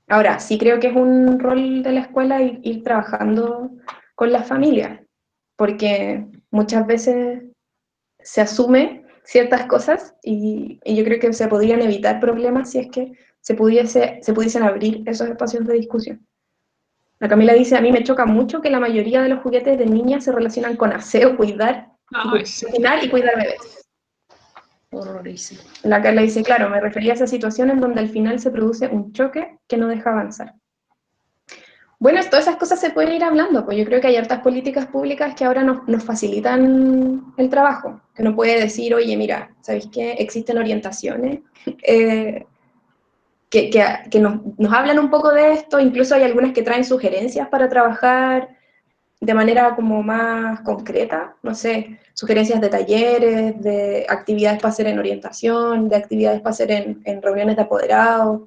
Ahora, sí creo que es un rol de la escuela ir trabajando con las familias, porque muchas veces se asume ciertas cosas y yo creo que se podrían evitar problemas si es que se pudiesen abrir esos espacios de discusión. La Camila dice, a mí me choca mucho que la mayoría de los juguetes de niñas se relacionan con aseo, cuidar, cocinar y cuidar bebés. Horrorísimo. La Carla dice, claro, me refería a esa situación en donde al final se produce un choque que no deja avanzar. Bueno, todas esas cosas se pueden ir hablando, pues yo creo que hay hartas políticas públicas que ahora nos facilitan el trabajo, que uno puede decir, oye, mira, ¿sabéis qué? Existen orientaciones que nos hablan un poco de esto, incluso hay algunas que traen sugerencias para trabajar de manera como más concreta, no sé, sugerencias de talleres, de actividades para hacer en orientación, de actividades para hacer en reuniones de apoderados,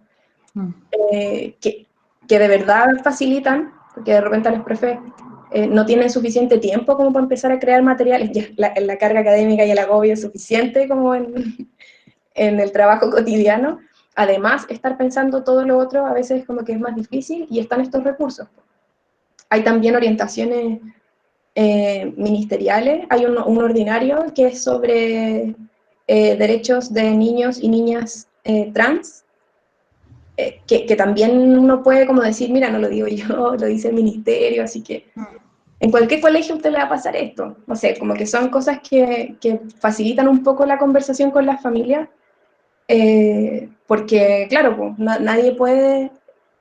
que de verdad facilitan, porque de repente los profes no tienen suficiente tiempo como para empezar a crear materiales, ya la carga académica y el agobio es suficiente como en el trabajo cotidiano. Además, estar pensando todo lo otro a veces como que es más difícil y están estos recursos. Hay también orientaciones ministeriales, hay un ordinario que es sobre derechos de niños y niñas trans, que también uno puede como decir, mira, no lo digo yo, lo dice el ministerio, así que en cualquier colegio a usted le va a pasar esto. No sé, como que son cosas que facilitan un poco la conversación con las familias, porque, claro, pues, nadie puede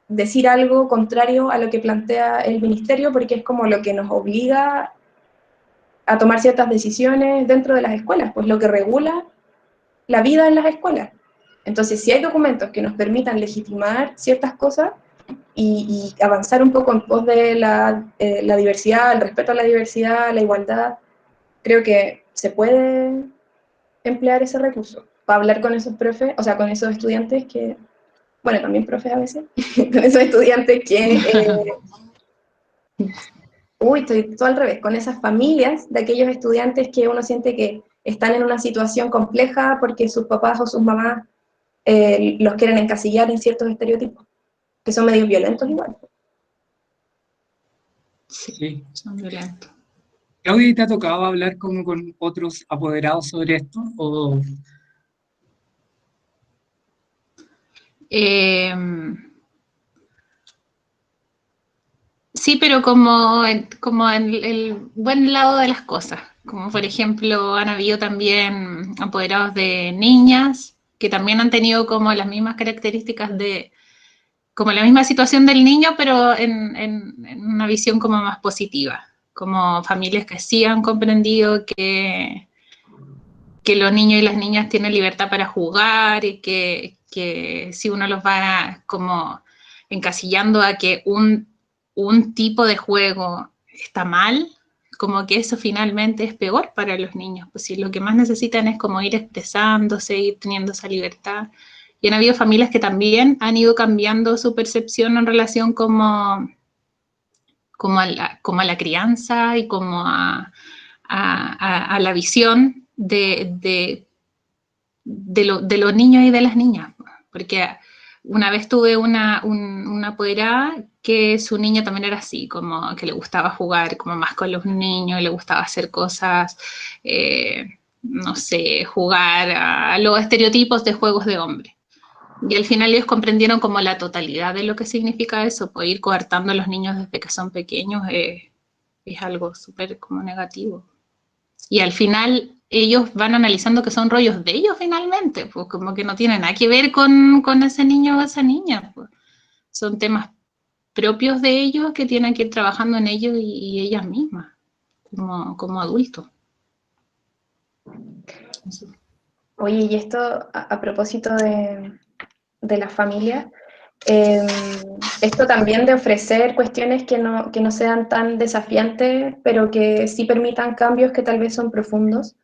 decir algo contrario a lo que plantea el ministerio, porque es como lo que nos obliga a tomar ciertas decisiones dentro de las escuelas, pues lo que regula la vida en las escuelas. Entonces, si hay documentos que nos permitan legitimar ciertas cosas y avanzar un poco en pos de la diversidad, el respeto a la diversidad, la igualdad, creo que se puede emplear ese recurso para hablar con esos profes, o sea, con esos estudiantes que, bueno, también profes a veces, con esos estudiantes que, estoy todo al revés, con esas familias de aquellos estudiantes que uno siente que están en una situación compleja porque sus papás o sus mamás los quieren encasillar en ciertos estereotipos, que son medios violentos igual. Sí, son violentos. Claudia, ¿te ha tocado hablar como con otros apoderados sobre esto? ¿O... Sí, pero como en el buen lado de las cosas. Como por ejemplo, han habido también apoderados de niñas que también han tenido como las mismas características de, como la misma situación del niño, pero en una visión como más positiva. Como familias que sí han comprendido que los niños y las niñas tienen libertad para jugar y que si uno los va como encasillando a que un tipo de juego está mal, como que eso finalmente es peor para los niños, pues si lo que más necesitan es como ir expresándose, ir teniendo esa libertad. Y han habido familias que también han ido cambiando su percepción en relación como a la crianza y como a la visión de los niños y de las niñas. Porque una vez tuve una apoderada que su niña también era así, como que le gustaba jugar como más con los niños, le gustaba hacer cosas, no sé, jugar a los estereotipos de juegos de hombre. Y al final ellos comprendieron como la totalidad de lo que significa eso, pues ir coartando a los niños desde que son pequeños es algo súper como negativo. Y al final ellos van analizando que son rollos de ellos finalmente, pues como que no tienen nada que ver con ese niño o esa niña, pues. Son temas propios de ellos que tienen que ir trabajando en ellos y ellas mismas, como adultos. Oye, y esto a propósito de la familia, esto también de ofrecer cuestiones que no sean tan desafiantes, pero que sí permitan cambios que tal vez son profundos.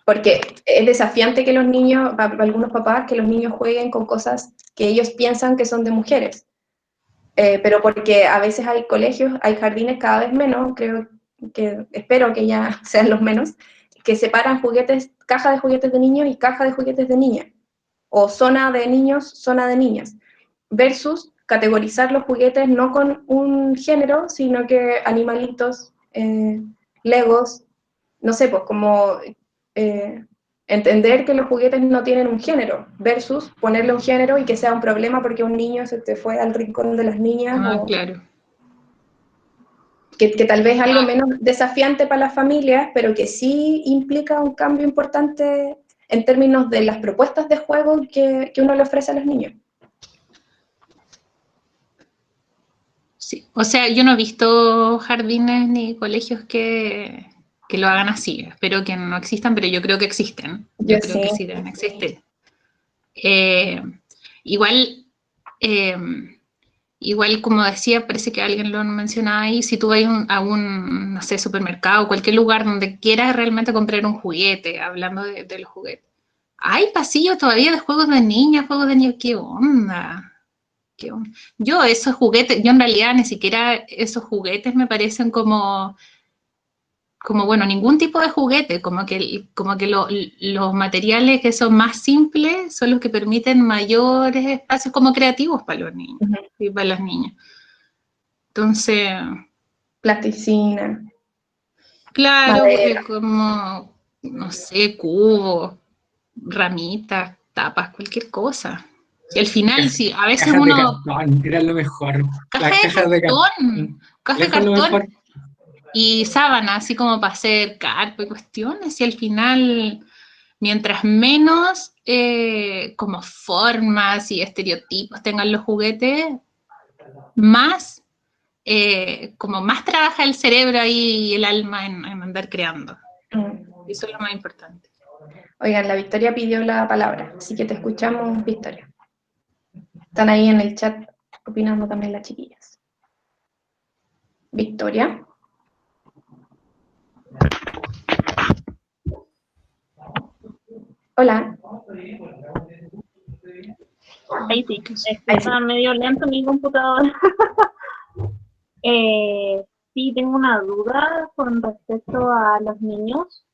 Porque es desafiante que los niños, para algunos papás, que los niños jueguen con cosas que ellos piensan que son de mujeres. Pero porque a veces hay colegios, hay jardines cada vez menos, espero que ya sean los menos, que separan juguetes, caja de juguetes de niños y caja de juguetes de niñas, o zona de niños, zona de niñas, versus categorizar los juguetes no con un género, sino que animalitos, legos, no sé, pues como entender que los juguetes no tienen un género, versus ponerle un género y que sea un problema porque un niño se te fue al rincón de las niñas, o claro. que tal vez es algo menos desafiante para las familias, pero que sí implica un cambio importante en términos de las propuestas de juego que uno le ofrece a los niños. Sí, o sea, yo no he visto jardines ni colegios que lo hagan así. Espero que no existan, pero yo creo que existen. Yo creo que sí deben existir. Igual, como decía, parece que alguien lo mencionaba ahí, si tú vas a un, no sé, supermercado, cualquier lugar donde quieras realmente comprar un juguete, hablando de los juguetes, hay pasillos todavía de juegos de niños, ¿qué onda? Yo esos juguetes, yo en realidad ni siquiera esos juguetes me parecen como bueno, ningún tipo de juguete, como que los materiales que son más simples son los que permiten mayores espacios como creativos para los niños y para las niñas. Entonces... Plasticina. Claro, como, no sé, cubos, ramitas, tapas, cualquier cosa. Y al final, sí, a veces cajas uno... de cartón, era lo mejor. Caja de cartón. Y sábanas, así como para hacer carpa y cuestiones, y al final, mientras menos como formas y estereotipos tengan los juguetes, más, como más trabaja el cerebro ahí y el alma en andar creando. Eso es lo más importante. Oigan, la Victoria pidió la palabra, así que te escuchamos, Victoria. Están ahí en el chat opinando también las chiquillas. Victoria. Hola. Ahí sí, está medio lento mi computador. Sí, tengo una duda con respecto a los niños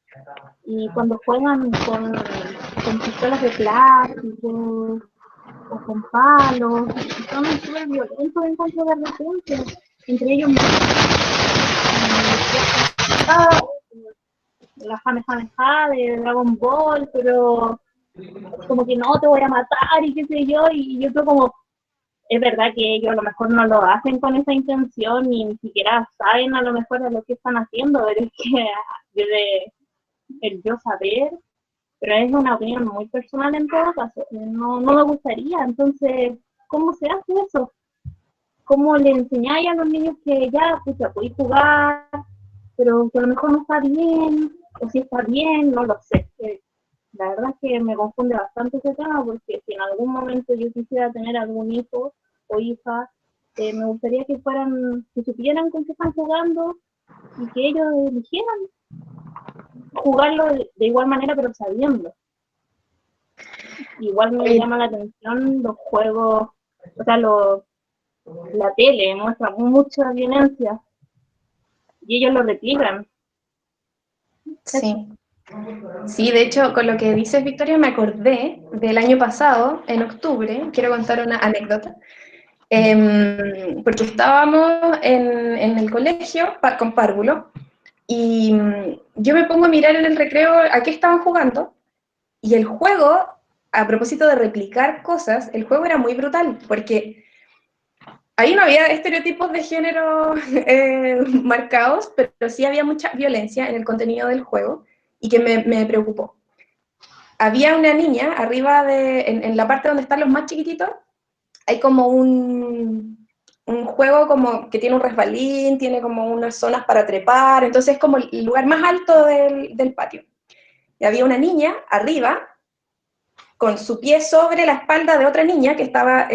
y cuando juegan con pistolas de plástico o con palos, son súper violentos en cuanto de repente, entre ellos la Jame de Dragon Ball, pero como que no, te voy a matar y qué sé yo, y yo creo como, es verdad que ellos a lo mejor no lo hacen con esa intención ni siquiera saben a lo mejor de lo que están haciendo, pero es que desde el yo saber, pero es una opinión muy personal en todo caso, no me gustaría, entonces, ¿cómo se hace eso? ¿Cómo le enseñáis a los niños que ya, pues ya podéis jugar, pero que a lo mejor no está bien, o si está bien, no lo sé. La verdad es que me confunde bastante ese tema, porque si en algún momento yo quisiera tener algún hijo o hija, me gustaría que supieran con qué están jugando y que ellos eligieran jugarlo de igual manera, pero sabiendo. Igual me llama la atención los juegos, o sea, la tele muestra mucha violencia y ellos lo replican. Sí. Sí, de hecho, con lo que dices, Victoria, me acordé del año pasado, en octubre, quiero contar una anécdota, porque estábamos en el colegio con párvulo, y yo me pongo a mirar en el recreo a qué estaban jugando, y el juego, a propósito de replicar cosas, el juego era muy brutal, porque ahí no había estereotipos de género marcados, pero sí había mucha violencia en el contenido del juego, y que me preocupó. Había una niña arriba en la parte donde están los más chiquititos, hay como un juego como que tiene un resbalín, tiene como unas zonas para trepar, entonces es como el lugar más alto del patio. Y había una niña arriba, con su pie sobre la espalda de otra niña que estaba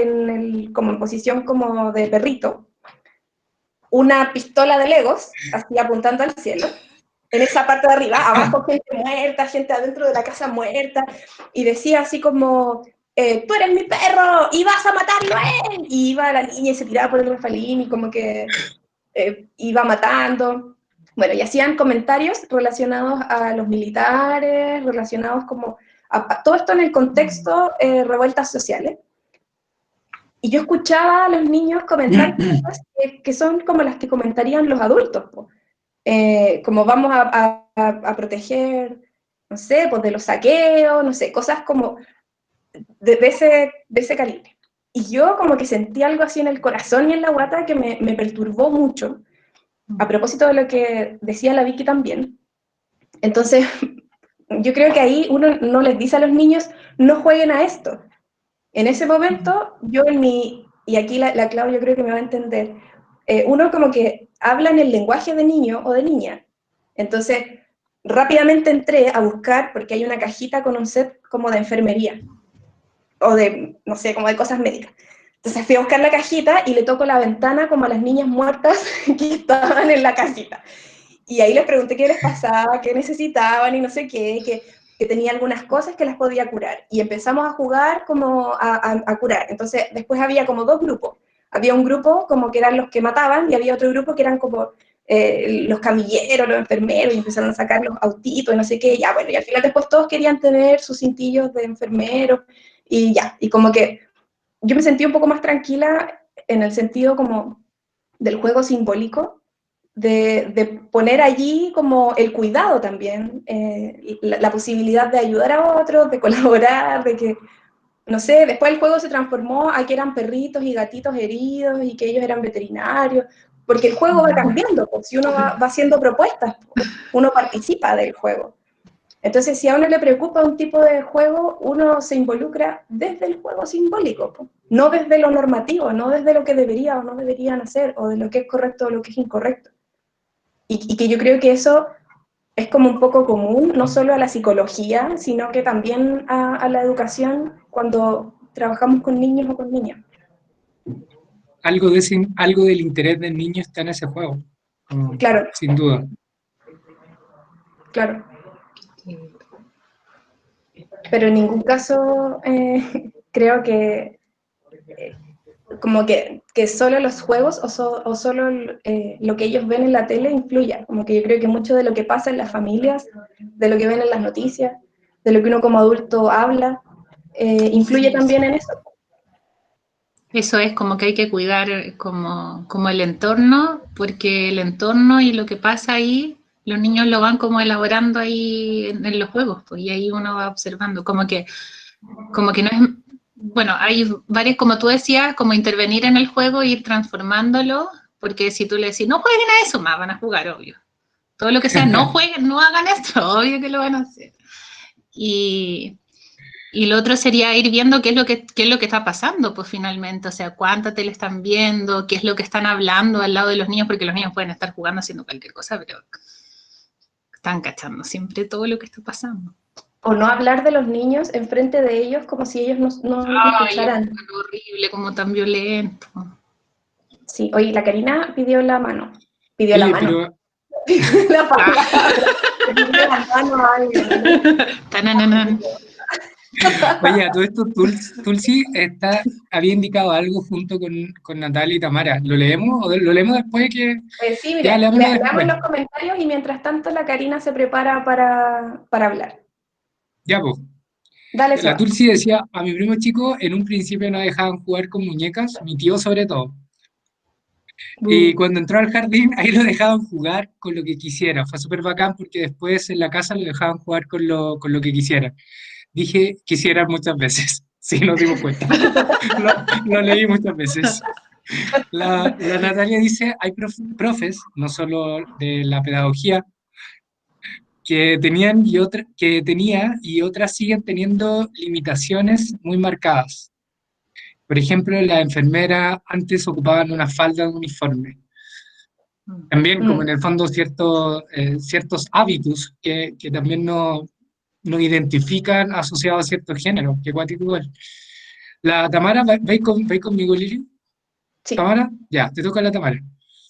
como en posición como de perrito, una pistola de Legos, así apuntando al cielo, en esa parte de arriba, abajo gente muerta, gente adentro de la casa muerta, y decía así como, tú eres mi perro, y vas a matarlo a él, y iba la niña y se tiraba por el refalín, y como que iba matando, bueno, y hacían comentarios relacionados a los militares, relacionados como, todo esto en el contexto revueltas sociales, y yo escuchaba a los niños comentar cosas que son como las que comentarían los adultos, po. Como vamos a proteger, no sé, pues de los saqueos, no sé, cosas como de ese calibre. Y yo como que sentí algo así en el corazón y en la guata que me perturbó mucho, a propósito de lo que decía la Vicky también. Entonces, yo creo que ahí uno no les dice a los niños, no jueguen a esto. En ese momento, yo en mi, y aquí la Clau yo creo que me va a entender, uno como que habla en el lenguaje de niño o de niña. Entonces, rápidamente entré a buscar, porque hay una cajita con un set como de enfermería, o de, no sé, como de cosas médicas. Entonces fui a buscar la cajita y le toco la ventana como a las niñas muertas que estaban en la casita. Y ahí les pregunté qué les pasaba, qué necesitaban y no sé qué, que tenía algunas cosas que las podía curar. Y empezamos a jugar como a curar. Entonces después había como dos grupos. Había un grupo como que eran los que mataban y había otro grupo que eran como los camilleros, los enfermeros, y empezaron a sacar los autitos y no sé qué. Ya, bueno, y al final después todos querían tener sus cintillos de enfermeros y ya. Y como que yo me sentí un poco más tranquila en el sentido como del juego simbólico, de poner allí como el cuidado también, la posibilidad de ayudar a otros, de colaborar, de que, no sé, después el juego se transformó a que eran perritos y gatitos heridos y que ellos eran veterinarios, porque el juego va cambiando, pues, si uno va haciendo propuestas, uno participa del juego. Entonces, si a uno le preocupa un tipo de juego, uno se involucra desde el juego simbólico, pues, no desde lo normativo, no desde lo que debería o no deberían hacer, o de lo que es correcto o lo que es incorrecto. Y que yo creo que eso es como un poco común, no solo a la psicología, sino que también a la educación cuando trabajamos con niños o con niñas. Algo del interés del niño está en ese juego, Claro, sin duda. claro. Pero en ningún caso creo que como que solo los juegos o solo lo que ellos ven en la tele influya. Como que yo creo que mucho de lo que pasa en las familias, de lo que ven en las noticias, de lo que uno como adulto habla, influye también en eso. Eso es como que hay que cuidar como el entorno, porque el entorno y lo que pasa ahí, los niños lo van como elaborando ahí en los juegos, pues, y ahí uno va observando, como que no es, bueno, hay varias, como tú decías, como intervenir en el juego e ir transformándolo, porque si tú le decís, no jueguen a eso, más van a jugar, obvio. Todo lo que sea, no jueguen, no hagan esto, obvio que lo van a hacer. Y lo otro sería ir viendo qué es lo que está pasando, pues finalmente, o sea, cuánta tele están viendo, qué es lo que están hablando al lado de los niños, porque los niños pueden estar jugando haciendo cualquier cosa, pero están cachando siempre todo lo que está pasando. O no hablar de los niños enfrente de ellos como si ellos no escucharan. Es horrible, como tan violento. Sí, oye, la Karina pidió la mano. Pidió Oye, la mano. pero Pidió la palabra. Pidió la mano a alguien. oye, a todo esto, Tulsi había indicado algo junto con Natalia y Tamara. ¿Lo leemos o lo leemos después que Sí, ya mire, leámoslo leamos después? los comentarios y mientras tanto la Karina se prepara para hablar. Ya, pues. Dale, La Seba. Tulsi decía, a mi primo chico en un principio no dejaban jugar con muñecas, mi tío sobre todo. Y cuando entró al jardín, ahí lo dejaban jugar con lo que quisiera. Fue súper bacán porque después en la casa lo dejaban jugar con lo que quisiera. Dije quisiera muchas veces, sí, nos dimos cuenta. Lo leí muchas veces. La Natalia dice, hay profes, no solo de la pedagogía, que tenía y otras siguen teniendo limitaciones muy marcadas. Por ejemplo, las enfermeras antes ocupaban una falda de uniforme. También, como en el fondo, ciertos hábitos que también no identifican asociados a ciertos géneros, que cuático igual. La Tamara, ¿veis conmigo, Lili? Sí. ¿Tamara? Ya, te toca la Tamara.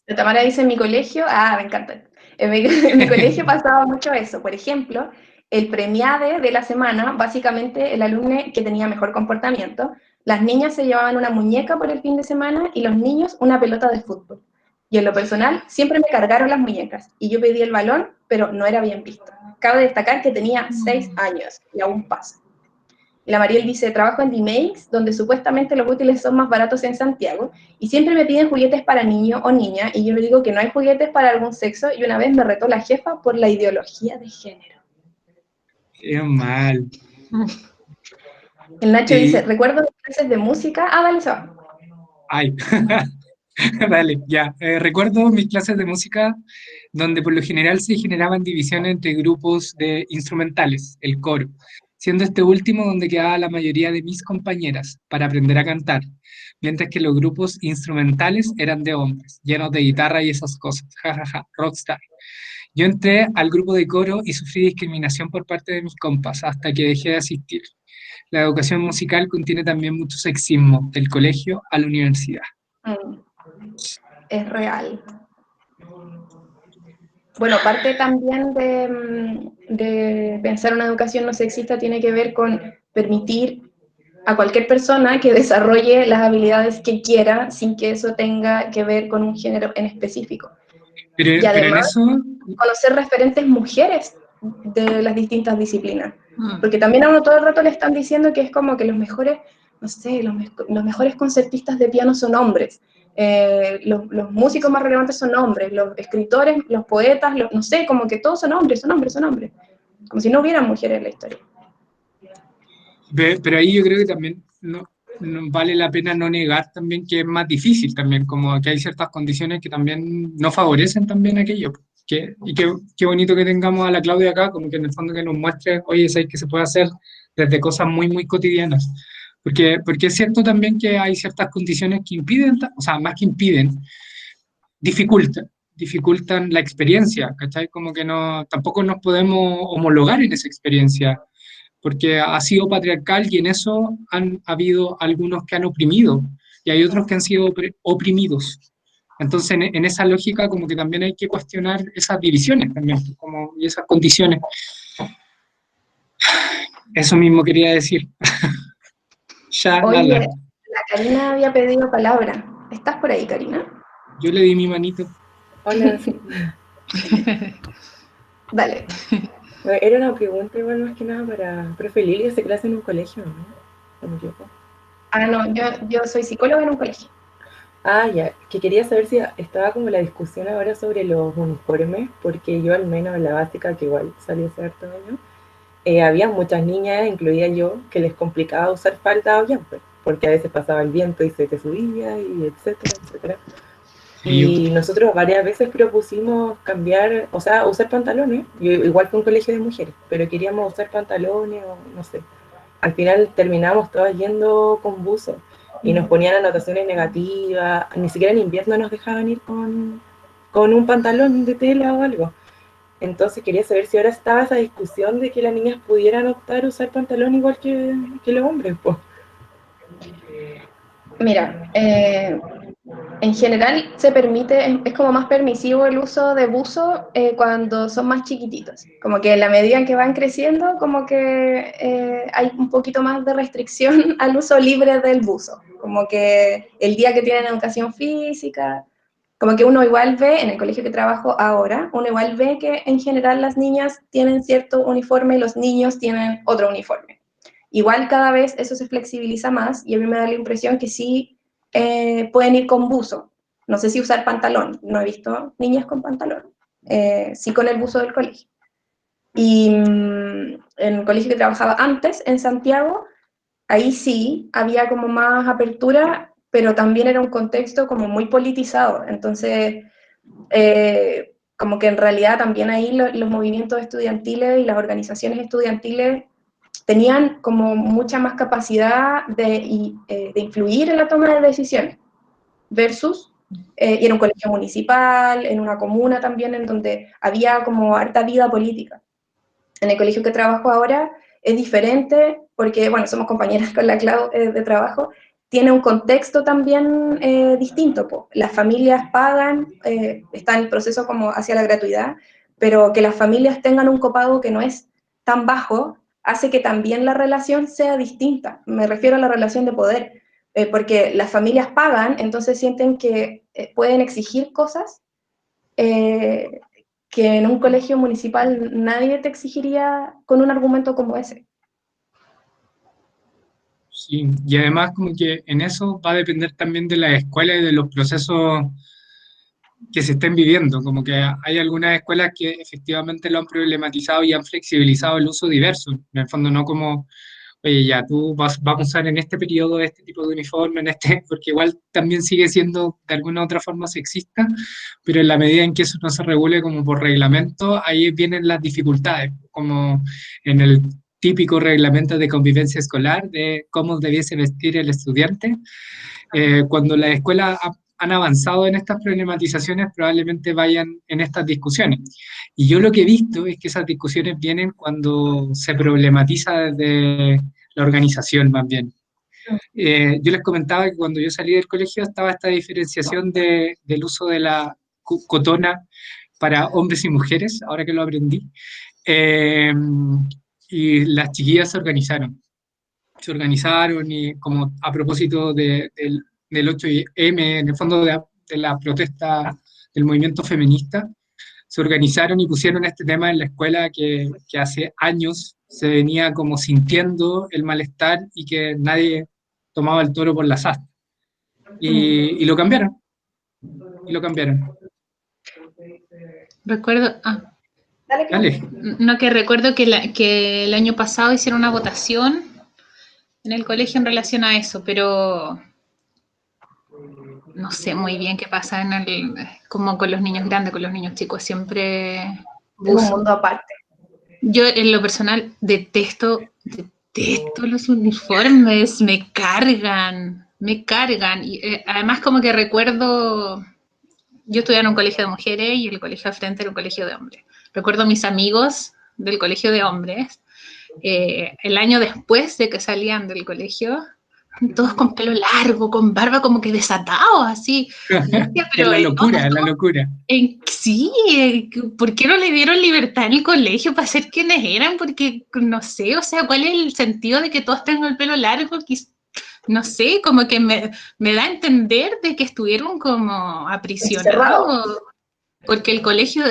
La Tamara dice en mi colegio, me encanta. En mi colegio pasaba mucho eso. Por ejemplo, el premiade de la semana, básicamente el alumno que tenía mejor comportamiento, las niñas se llevaban una muñeca por el fin de semana y los niños una pelota de fútbol. Y en lo personal, siempre me cargaron las muñecas y yo pedí el balón, pero no era bien visto. Cabe destacar que tenía 6 años y aún pasa. Y la Mariel dice, trabajo en D-Makes, donde supuestamente los útiles son más baratos en Santiago, y siempre me piden juguetes para niño o niña, y yo le digo que no hay juguetes para algún sexo, y una vez me retó la jefa por la ideología de género. Qué mal. El Nacho dice, Y, recuerdo mis clases de música. Ah, dale, se va. ay, dale, ya. Recuerdo mis clases de música donde por lo general se generaban divisiones entre grupos de instrumentales, el coro, siendo este último donde quedaba la mayoría de mis compañeras para aprender a cantar, mientras que los grupos instrumentales eran de hombres, llenos de guitarra y esas cosas, jajaja, rockstar. Yo entré al grupo de coro y sufrí discriminación por parte de mis compas hasta que dejé de asistir. La educación musical contiene también mucho sexismo, del colegio a la universidad. Es real. Bueno, parte también de pensar una educación no sexista tiene que ver con permitir a cualquier persona que desarrolle las habilidades que quiera sin que eso tenga que ver con un género en específico. Y Pero en además, eso, conocer referentes mujeres de las distintas disciplinas. Porque también a uno todo el rato le están diciendo que es como que los mejores, no sé, los mejores concertistas de piano son hombres. Los músicos más relevantes son hombres, los escritores, los poetas, no sé, como que todos son hombres, son hombres, son hombres. Como si no hubiera mujeres en la historia. pero ahí yo creo que también no vale la pena no negar también que es más difícil también, como que hay ciertas condiciones que también no favorecen también aquello. Qué bonito que tengamos a la Claudia acá, como que en el fondo que nos muestre, oye, ¿sabes qué se puede hacer desde cosas muy, muy cotidianas? Porque es cierto también que hay ciertas condiciones que impiden, o sea, más que impiden, dificultan la experiencia, ¿cachai? Como que no, tampoco nos podemos homologar en esa experiencia, porque ha sido patriarcal y en eso han habido algunos que han oprimido y hay otros que han sido oprimidos. Entonces, en esa lógica, como que también hay que cuestionar esas divisiones también, como, y esas condiciones. Eso mismo quería decir. Ya, Oye, nada. la Karina había pedido palabra. ¿Estás por ahí, Karina? Yo le di mi manito. Hola, sí. Dale. Era una pregunta igual más que nada para profe Lili, hace clase en un colegio, ¿no? ¿O me equivoco? Ah, no, yo soy psicóloga en un colegio. Ah, ya, que quería saber si estaba como la discusión ahora sobre los uniformes, porque yo al menos en la básica, que igual salí hace harto años, había muchas niñas, incluida yo, que les complicaba usar falda o jumper, porque a veces pasaba el viento y se te subía, y etcétera, etcétera. Y nosotros varias veces propusimos cambiar, o sea, usar pantalones, igual que un colegio de mujeres, pero queríamos usar pantalones o no sé. Al final terminamos todas yendo con buzo y nos ponían anotaciones negativas, ni siquiera en invierno nos dejaban ir con un pantalón de tela o algo. Entonces quería saber si ahora estaba esa discusión de que las niñas pudieran optar a usar pantalón igual que los hombres, pues. Mira, en general se permite, es como más permisivo el uso de buzo cuando son más chiquititos. Como que en la medida en que van creciendo, como que hay un poquito más de restricción al uso libre del buzo. Como que el día que tienen educación física, como que uno igual ve, en el colegio que trabajo ahora, uno igual ve que en general las niñas tienen cierto uniforme y los niños tienen otro uniforme. Igual cada vez eso se flexibiliza más y a mí me da la impresión que sí pueden ir con buzo. No sé si usar pantalón, no he visto niñas con pantalón, sí con el buzo del colegio. Y en el colegio que trabajaba antes, en Santiago, ahí sí había como más apertura, pero también era un contexto como muy politizado. Entonces, como que en realidad también ahí los movimientos estudiantiles y las organizaciones estudiantiles tenían como mucha más capacidad de influir en la toma de decisiones, versus, y era un colegio municipal, en una comuna también, en donde había como harta vida política. En el colegio que trabajo ahora es diferente, porque, bueno, somos compañeras con la Clau de trabajo, tiene un contexto también distinto, po. Las familias pagan, está en el proceso como hacia la gratuidad, pero que las familias tengan un copago que no es tan bajo, hace que también la relación sea distinta. Me refiero a la relación de poder, porque las familias pagan, entonces sienten que pueden exigir cosas que en un colegio municipal nadie te exigiría con un argumento como ese. Sí, y además como que en eso va a depender también de la escuela y de los procesos que se estén viviendo, como que hay algunas escuelas que efectivamente lo han problematizado y han flexibilizado el uso diverso, en el fondo no como, oye, ya tú vas a usar en este periodo este tipo de uniforme, en este, porque igual también sigue siendo de alguna u otra forma sexista, pero en la medida en que eso no se regule como por reglamento, ahí vienen las dificultades, como en el típico reglamento de convivencia escolar, de cómo debiese vestir el estudiante. Cuando las escuelas han avanzado en estas problematizaciones, probablemente vayan en estas discusiones. Y yo lo que he visto es que esas discusiones vienen cuando se problematiza desde la organización más bien. Yo les comentaba que cuando yo salí del colegio estaba esta diferenciación del uso de la cotona para hombres y mujeres, ahora que lo aprendí. Y las chiquillas se organizaron y como a propósito del 8M, en el fondo de la protesta del movimiento feminista, se organizaron y pusieron este tema en la escuela que hace años se venía como sintiendo el malestar y que nadie tomaba el toro por las astas. Y lo cambiaron. Y lo cambiaron. Recuerdo, Dale. no, que recuerdo que el año pasado hicieron una votación en el colegio en relación a eso, pero no sé muy bien qué pasa como con los niños grandes, con los niños chicos, siempre Es un mundo aparte. Yo en lo personal detesto los uniformes, me cargan. Y además como que recuerdo, yo estudiaba en un colegio de mujeres y el colegio al frente era un colegio de hombres. Recuerdo a mis amigos del colegio de hombres, el año después de que salían del colegio, todos con pelo largo, con barba como que desatados, así. Pero la locura, la locura. Sí, ¿por qué no le dieron libertad en el colegio para ser quienes eran? Porque, no sé, o sea, ¿cuál es el sentido de que todos tengan el pelo largo? No sé, como que me da a entender de que estuvieron como aprisionados. Porque el colegio,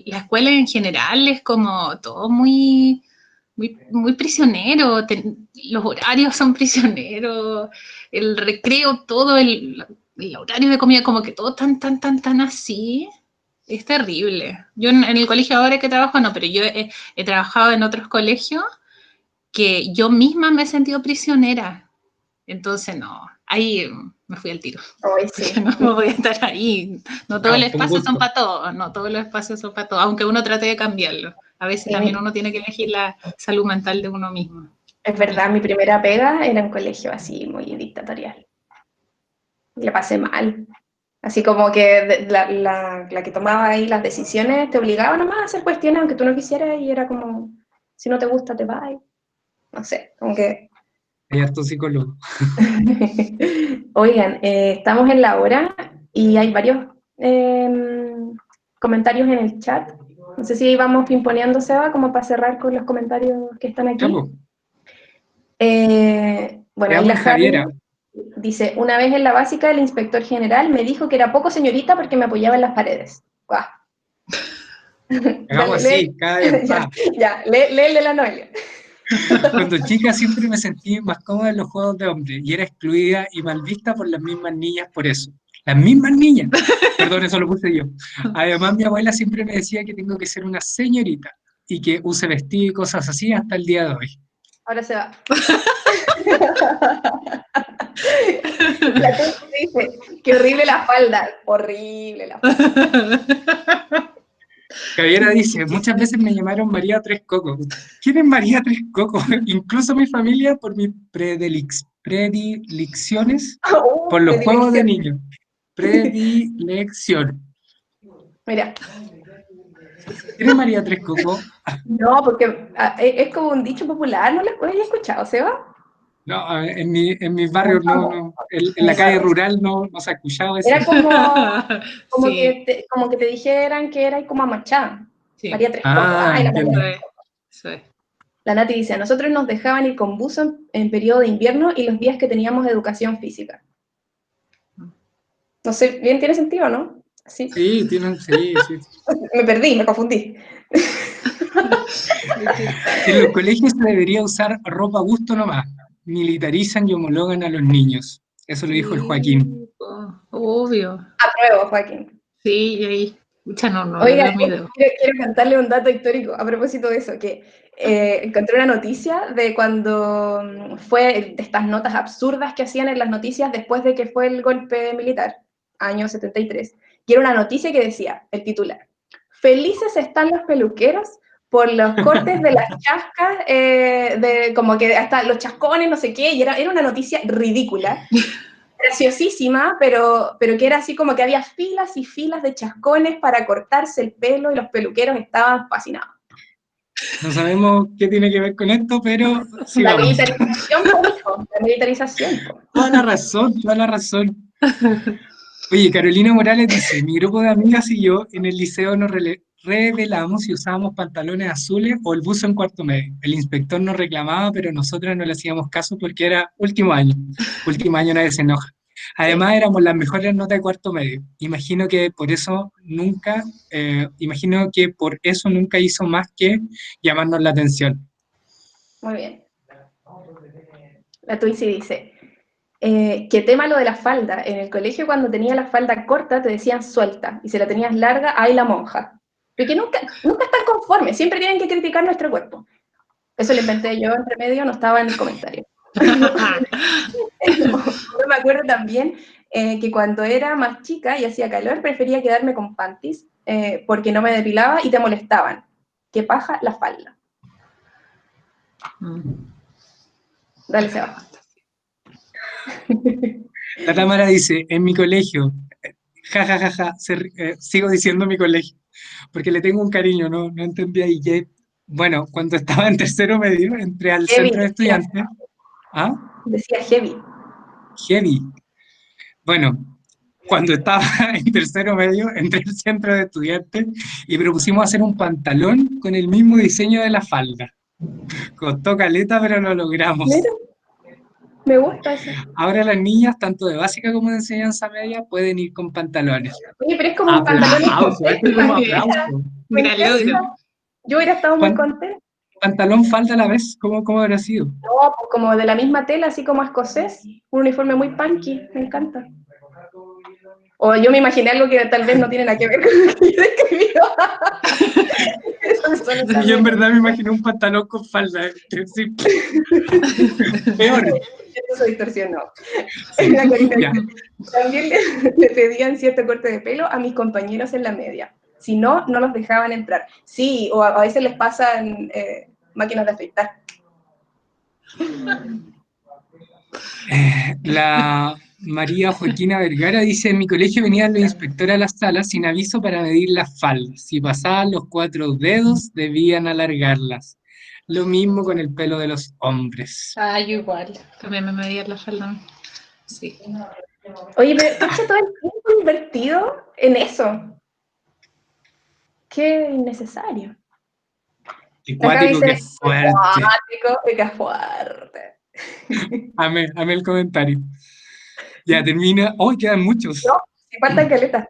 la escuela en general es como todo muy prisionero, los horarios son prisioneros, el recreo, todo el horario de comida, como que todo tan así, es terrible. Yo en el colegio ahora que trabajo, no, pero yo he trabajado en otros colegios que yo misma me he sentido prisionera, entonces no, ahí me fui al tiro. Ay, sí. No me voy a estar ahí. No todos los espacios son para todos, no todos los espacios son para todos, aunque uno trate de cambiarlo. A veces también uno tiene que elegir la salud mental de uno mismo. Es verdad, mi primera pega era en un colegio así, muy dictatorial. Le pasé mal. Así como que la que tomaba ahí las decisiones te obligaba nomás a hacer cuestiones aunque tú no quisieras y era como, si no te gusta, te vas. No sé, como que... Hay harto psicólogo. Oigan, estamos en la hora y hay varios comentarios en el chat. No sé si vamos pimponeando, Seba, como para cerrar con los comentarios que están aquí. Bueno, ahí la Javiera dice, una vez en la básica el inspector general me dijo que era poco señorita porque me apoyaba en las paredes. ¡Guau! Hagamos así, cada vez más. Ya, léele la Noelia. Cuando chica siempre me sentí más cómoda en los juegos de hombres y era excluida y mal vista por las mismas niñas por eso. Las mismas niñas. Perdón, eso lo puse yo. Además, mi abuela siempre me decía que tengo que ser una señorita y que use vestido y cosas así hasta el día de hoy. Ahora se va. La Tuti dice, qué horrible la falda. Horrible la falda. Javiera dice, muchas veces me llamaron María Tres Cocos. ¿Quién es María Tres Cocos? Incluso mi familia por mis predilecciones por los juegos de niños. Predilección. Mira. ¿Quién es María Tres Cocos? No, porque es como un dicho popular, ¿no lo has escuchado, Seba? No, en mis barrios no, en la calle rural no se escuchaba eso. Era como, Sí, como que te dijeran que era como amachada. sí. María Tres Cotos. Ay, la entiendo. María. Eso es. La Nati dice, a nosotros nos dejaban ir con buzo en periodo de invierno y los días que teníamos educación física. No sé, bien tiene sentido, ¿no? Sí. Sí, sí. Me perdí, me confundí. En los colegios se debería usar ropa a gusto nomás. Militarizan y homologan a los niños. Eso lo dijo el Joaquín. Obvio. Apruebo, Joaquín. Sí, y ahí. Escucha, no le Oiga, da miedo. quiero contarle un dato histórico a propósito de eso, que encontré una noticia de cuando fue de estas notas absurdas que hacían en las noticias después de que fue el golpe militar, año 73, y era una noticia que decía, el titular, felices están los peluqueros por los cortes de las chascas, de como que hasta los chascones, no sé qué, y era una noticia ridícula, graciosísima, pero que era así como que había filas y filas de chascones para cortarse el pelo y los peluqueros estaban fascinados. No sabemos qué tiene que ver con esto, pero La sigamos. militarización, pues, hijo, la militarización. Pues. Toda la razón. Oye, Carolina Morales dice, mi grupo de amigas y yo en el liceo nos revelamos si usábamos pantalones azules o el buzo en cuarto medio. El inspector nos reclamaba, pero nosotras no le hacíamos caso porque era último año. Último año nadie se enoja. Además éramos las mejores notas de cuarto medio. Imagino que por eso nunca hizo más que llamarnos la atención. Muy bien. La Tulsi dice, qué tema lo de la falda. En el colegio cuando tenía la falda corta te decían suelta, y si la tenías larga, ¡ay la monja! Porque nunca están conformes, siempre tienen que criticar nuestro cuerpo. Eso lo inventé yo entre medio, no estaba en el comentario. Yo me acuerdo también que cuando era más chica y hacía calor, prefería quedarme con panties porque no me depilaba y te molestaban. Qué paja la falda. Dale, Seba. La Tamara dice, en mi colegio, sigo diciendo mi colegio, porque le tengo un cariño, no entendí ahí que, bueno, cuando estaba en tercero medio, entré al Heavy, centro de estudiantes, ¿ah? decía heavy. Heavy. Bueno, cuando estaba en tercero medio, entré al centro de estudiantes y propusimos hacer un pantalón con el mismo diseño de la falda. Costó caleta, pero lo logramos. Mira, me gusta eso. Ahora las niñas, tanto de básica como de enseñanza media, pueden ir con pantalones. Oye, pero es como un pantalón Aplauso, esto es como escocés. aplauso. Gran logro. Yo hubiera estado muy contenta. Pantalón, falda a la vez, ¿cómo habrá sido? No, pues como de la misma tela, así como escocés. Un uniforme muy punky, me encanta. O yo me imaginé algo que tal vez no tiene nada que ver con lo que yo describí. Yo en verdad me imaginé un pantalón con falda. Sí. Peor. Eso se distorsionó. Sí, También le pedían cierto corte de pelo a mis compañeros en la media. Si no, no los dejaban entrar. Sí, o a veces les pasan máquinas de afeitar. La María Joaquina Vergara dice, en mi colegio venían los inspectores a las salas sin aviso para medir las faldas. Si pasaban los 4 dedos, debían alargarlas. Lo mismo con el pelo de los hombres. Ah, yo igual. También me medía la falda. Sí. Oye, pero cacha todo el tiempo invertido en eso. Qué innecesario. Qué cuático, qué fuerte. Qué fuerte. Amé el comentario. Ya termina. ¡Oh, quedan muchos! No, si faltan caletas.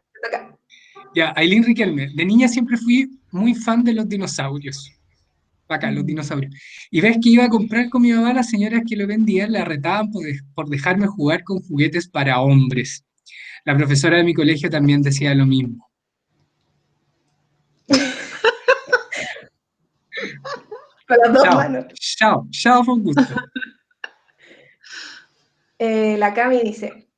Ya, Ailín Riquelme. De niña siempre fui muy fan de los dinosaurios. Acá, los dinosaurios. Y ves que iba a comprar con mi mamá, las señoras que lo vendían la retaban por dejarme jugar con juguetes para hombres. La profesora de mi colegio también decía lo mismo. Con las dos manos. Chao, fue un gusto. La Cami dice,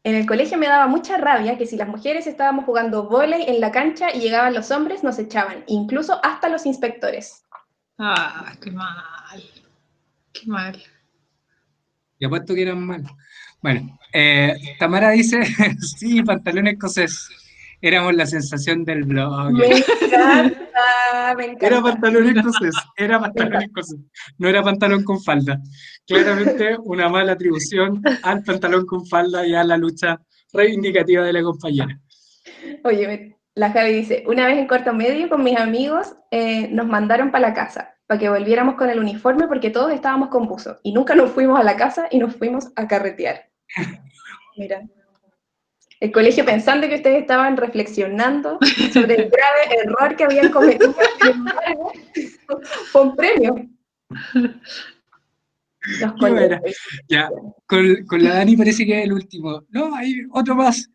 en el colegio me daba mucha rabia que si las mujeres estábamos jugando vóley en la cancha y llegaban los hombres, nos echaban, incluso hasta los inspectores. Ah, qué mal. Qué mal. Y apuesto que eran malos. Bueno, Tamara dice, sí, pantalón escocés. Éramos la sensación del blog. Me encanta, me encanta. Era pantalón escocés, era pantalón escocés, no era pantalón con falda. Claramente una mala atribución al pantalón con falda y a la lucha reivindicativa de la compañera. Oye, la Javi dice, una vez en cuarto medio con mis amigos nos mandaron para la casa, para que volviéramos con el uniforme porque todos estábamos con buzo y nunca nos fuimos a la casa y nos fuimos a carretear. Mira. El colegio pensando que ustedes estaban reflexionando sobre el grave error que habían cometido, sin embargo, fue un premio. Qué buena. Ya, con la Dani parece que es el último. No, hay otro más.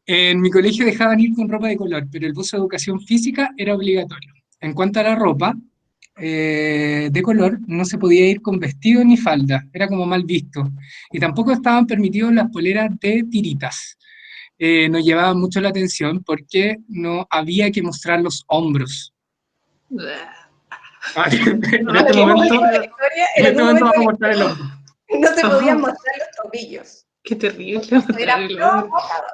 En mi colegio dejaban ir con ropa de color, pero el buzo de educación física era obligatorio. En cuanto a la ropa de color, no se podía ir con vestido ni falda, era como mal visto. Y tampoco estaban permitidos las poleras de tiritas. Nos llamaban mucho la atención porque no había que mostrar los hombros. En este momento vamos a mostrar el hombro. No se podían mostrar los tobillos. Qué terrible. Era provocado.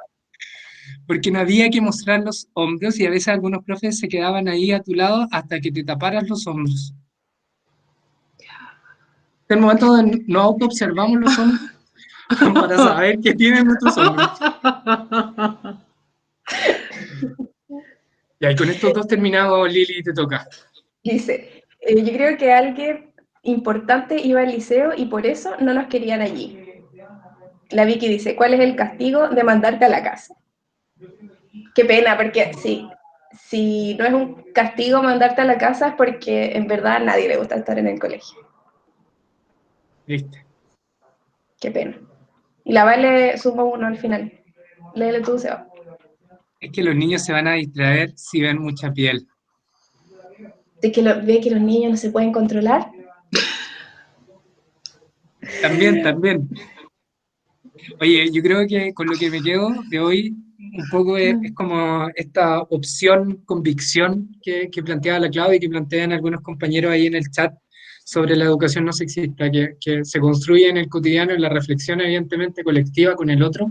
Porque no había que mostrar los hombros y a veces algunos profes se quedaban ahí a tu lado hasta que te taparas los hombros. En el momento donde nos autoobservamos los hombros para saber qué tienen nuestros hombros. Y ahí con estos dos terminados, Lili, te toca. Dice, yo creo que alguien importante iba al liceo y por eso no nos querían allí. La Vicky dice, ¿cuál es el castigo de mandarte a la casa? Qué pena, porque si no es un castigo mandarte a la casa es porque en verdad a nadie le gusta estar en el colegio. ¿Viste? Qué pena. Y la Vale sumó uno al final. Léele tú, Seba. Es que los niños se van a distraer si ven mucha piel. ¿De que ve que los niños no se pueden controlar? También. Oye, yo creo que con lo que me quedo de hoy, un poco es como esta opción, convicción que planteaba la Claudia y que plantean algunos compañeros ahí en el chat sobre la educación no sexista, que se construye en el cotidiano, en la reflexión evidentemente colectiva con el otro,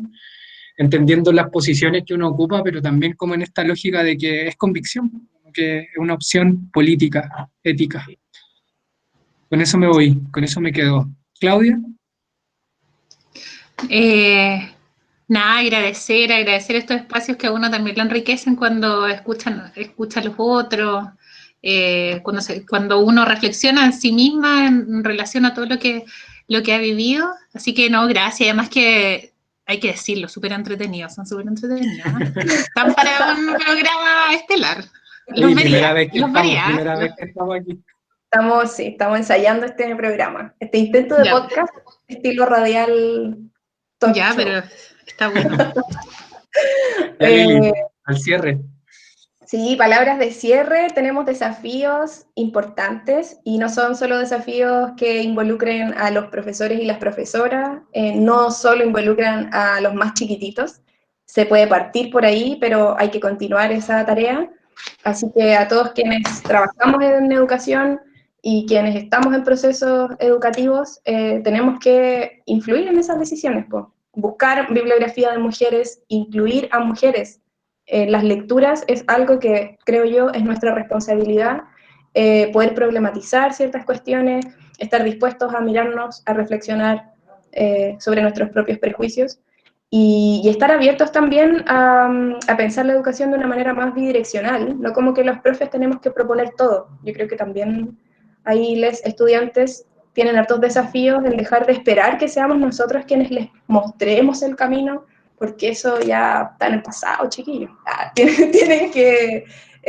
entendiendo las posiciones que uno ocupa, pero también como en esta lógica de que es convicción, que es una opción política, ética. Con eso me voy, con eso me quedo. ¿Claudia? Nada, agradecer estos espacios que a uno también lo enriquecen cuando escucha a los otros, cuando uno reflexiona en sí misma en relación a todo lo que ha vivido. Así que no, gracias. Además que hay que decirlo, súper entretenidos, son súper entretenidos. Están para un programa estelar. Primera vez que estamos aquí. Estamos ensayando este programa, este intento de podcast, estilo radial. Ya, show. Pero está bueno. Ya, Lili, al cierre. Sí, palabras de cierre. Tenemos desafíos importantes y no son solo desafíos que involucren a los profesores y las profesoras, no solo involucran a los más chiquititos. Se puede partir por ahí, pero hay que continuar esa tarea. Así que a todos quienes trabajamos en educación y quienes estamos en procesos educativos, tenemos que influir en esas decisiones, pues. Buscar bibliografía de mujeres, incluir a mujeres. Las lecturas es algo que creo yo es nuestra responsabilidad, poder problematizar ciertas cuestiones, estar dispuestos a mirarnos, a reflexionar sobre nuestros propios prejuicios y estar abiertos también a pensar la educación de una manera más bidireccional, no como que los profes tenemos que proponer todo. Yo creo que también ahí los estudiantes tienen hartos desafíos en dejar de esperar que seamos nosotros quienes les mostremos el camino, porque eso ya está en el pasado, chiquillos. Tienen que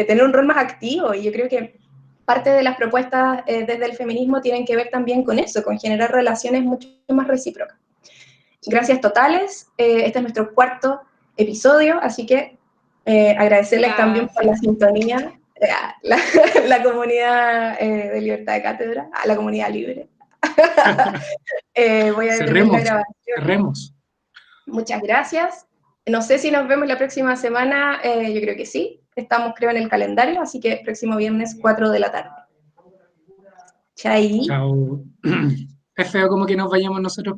tener un rol más activo, y yo creo que parte de las propuestas desde el feminismo tienen que ver también con eso, con generar relaciones mucho más recíprocas. Gracias totales, este es nuestro cuarto episodio, así que agradecerles también por la sintonía, la comunidad de Libertad de Cátedra, a la comunidad libre. Voy a detener la grabación. Cerremos. Muchas gracias. No sé si nos vemos la próxima semana, yo creo que sí. Estamos, creo, en el calendario, así que próximo viernes, 4 de la tarde. Chao. Es feo como que nos vayamos nosotros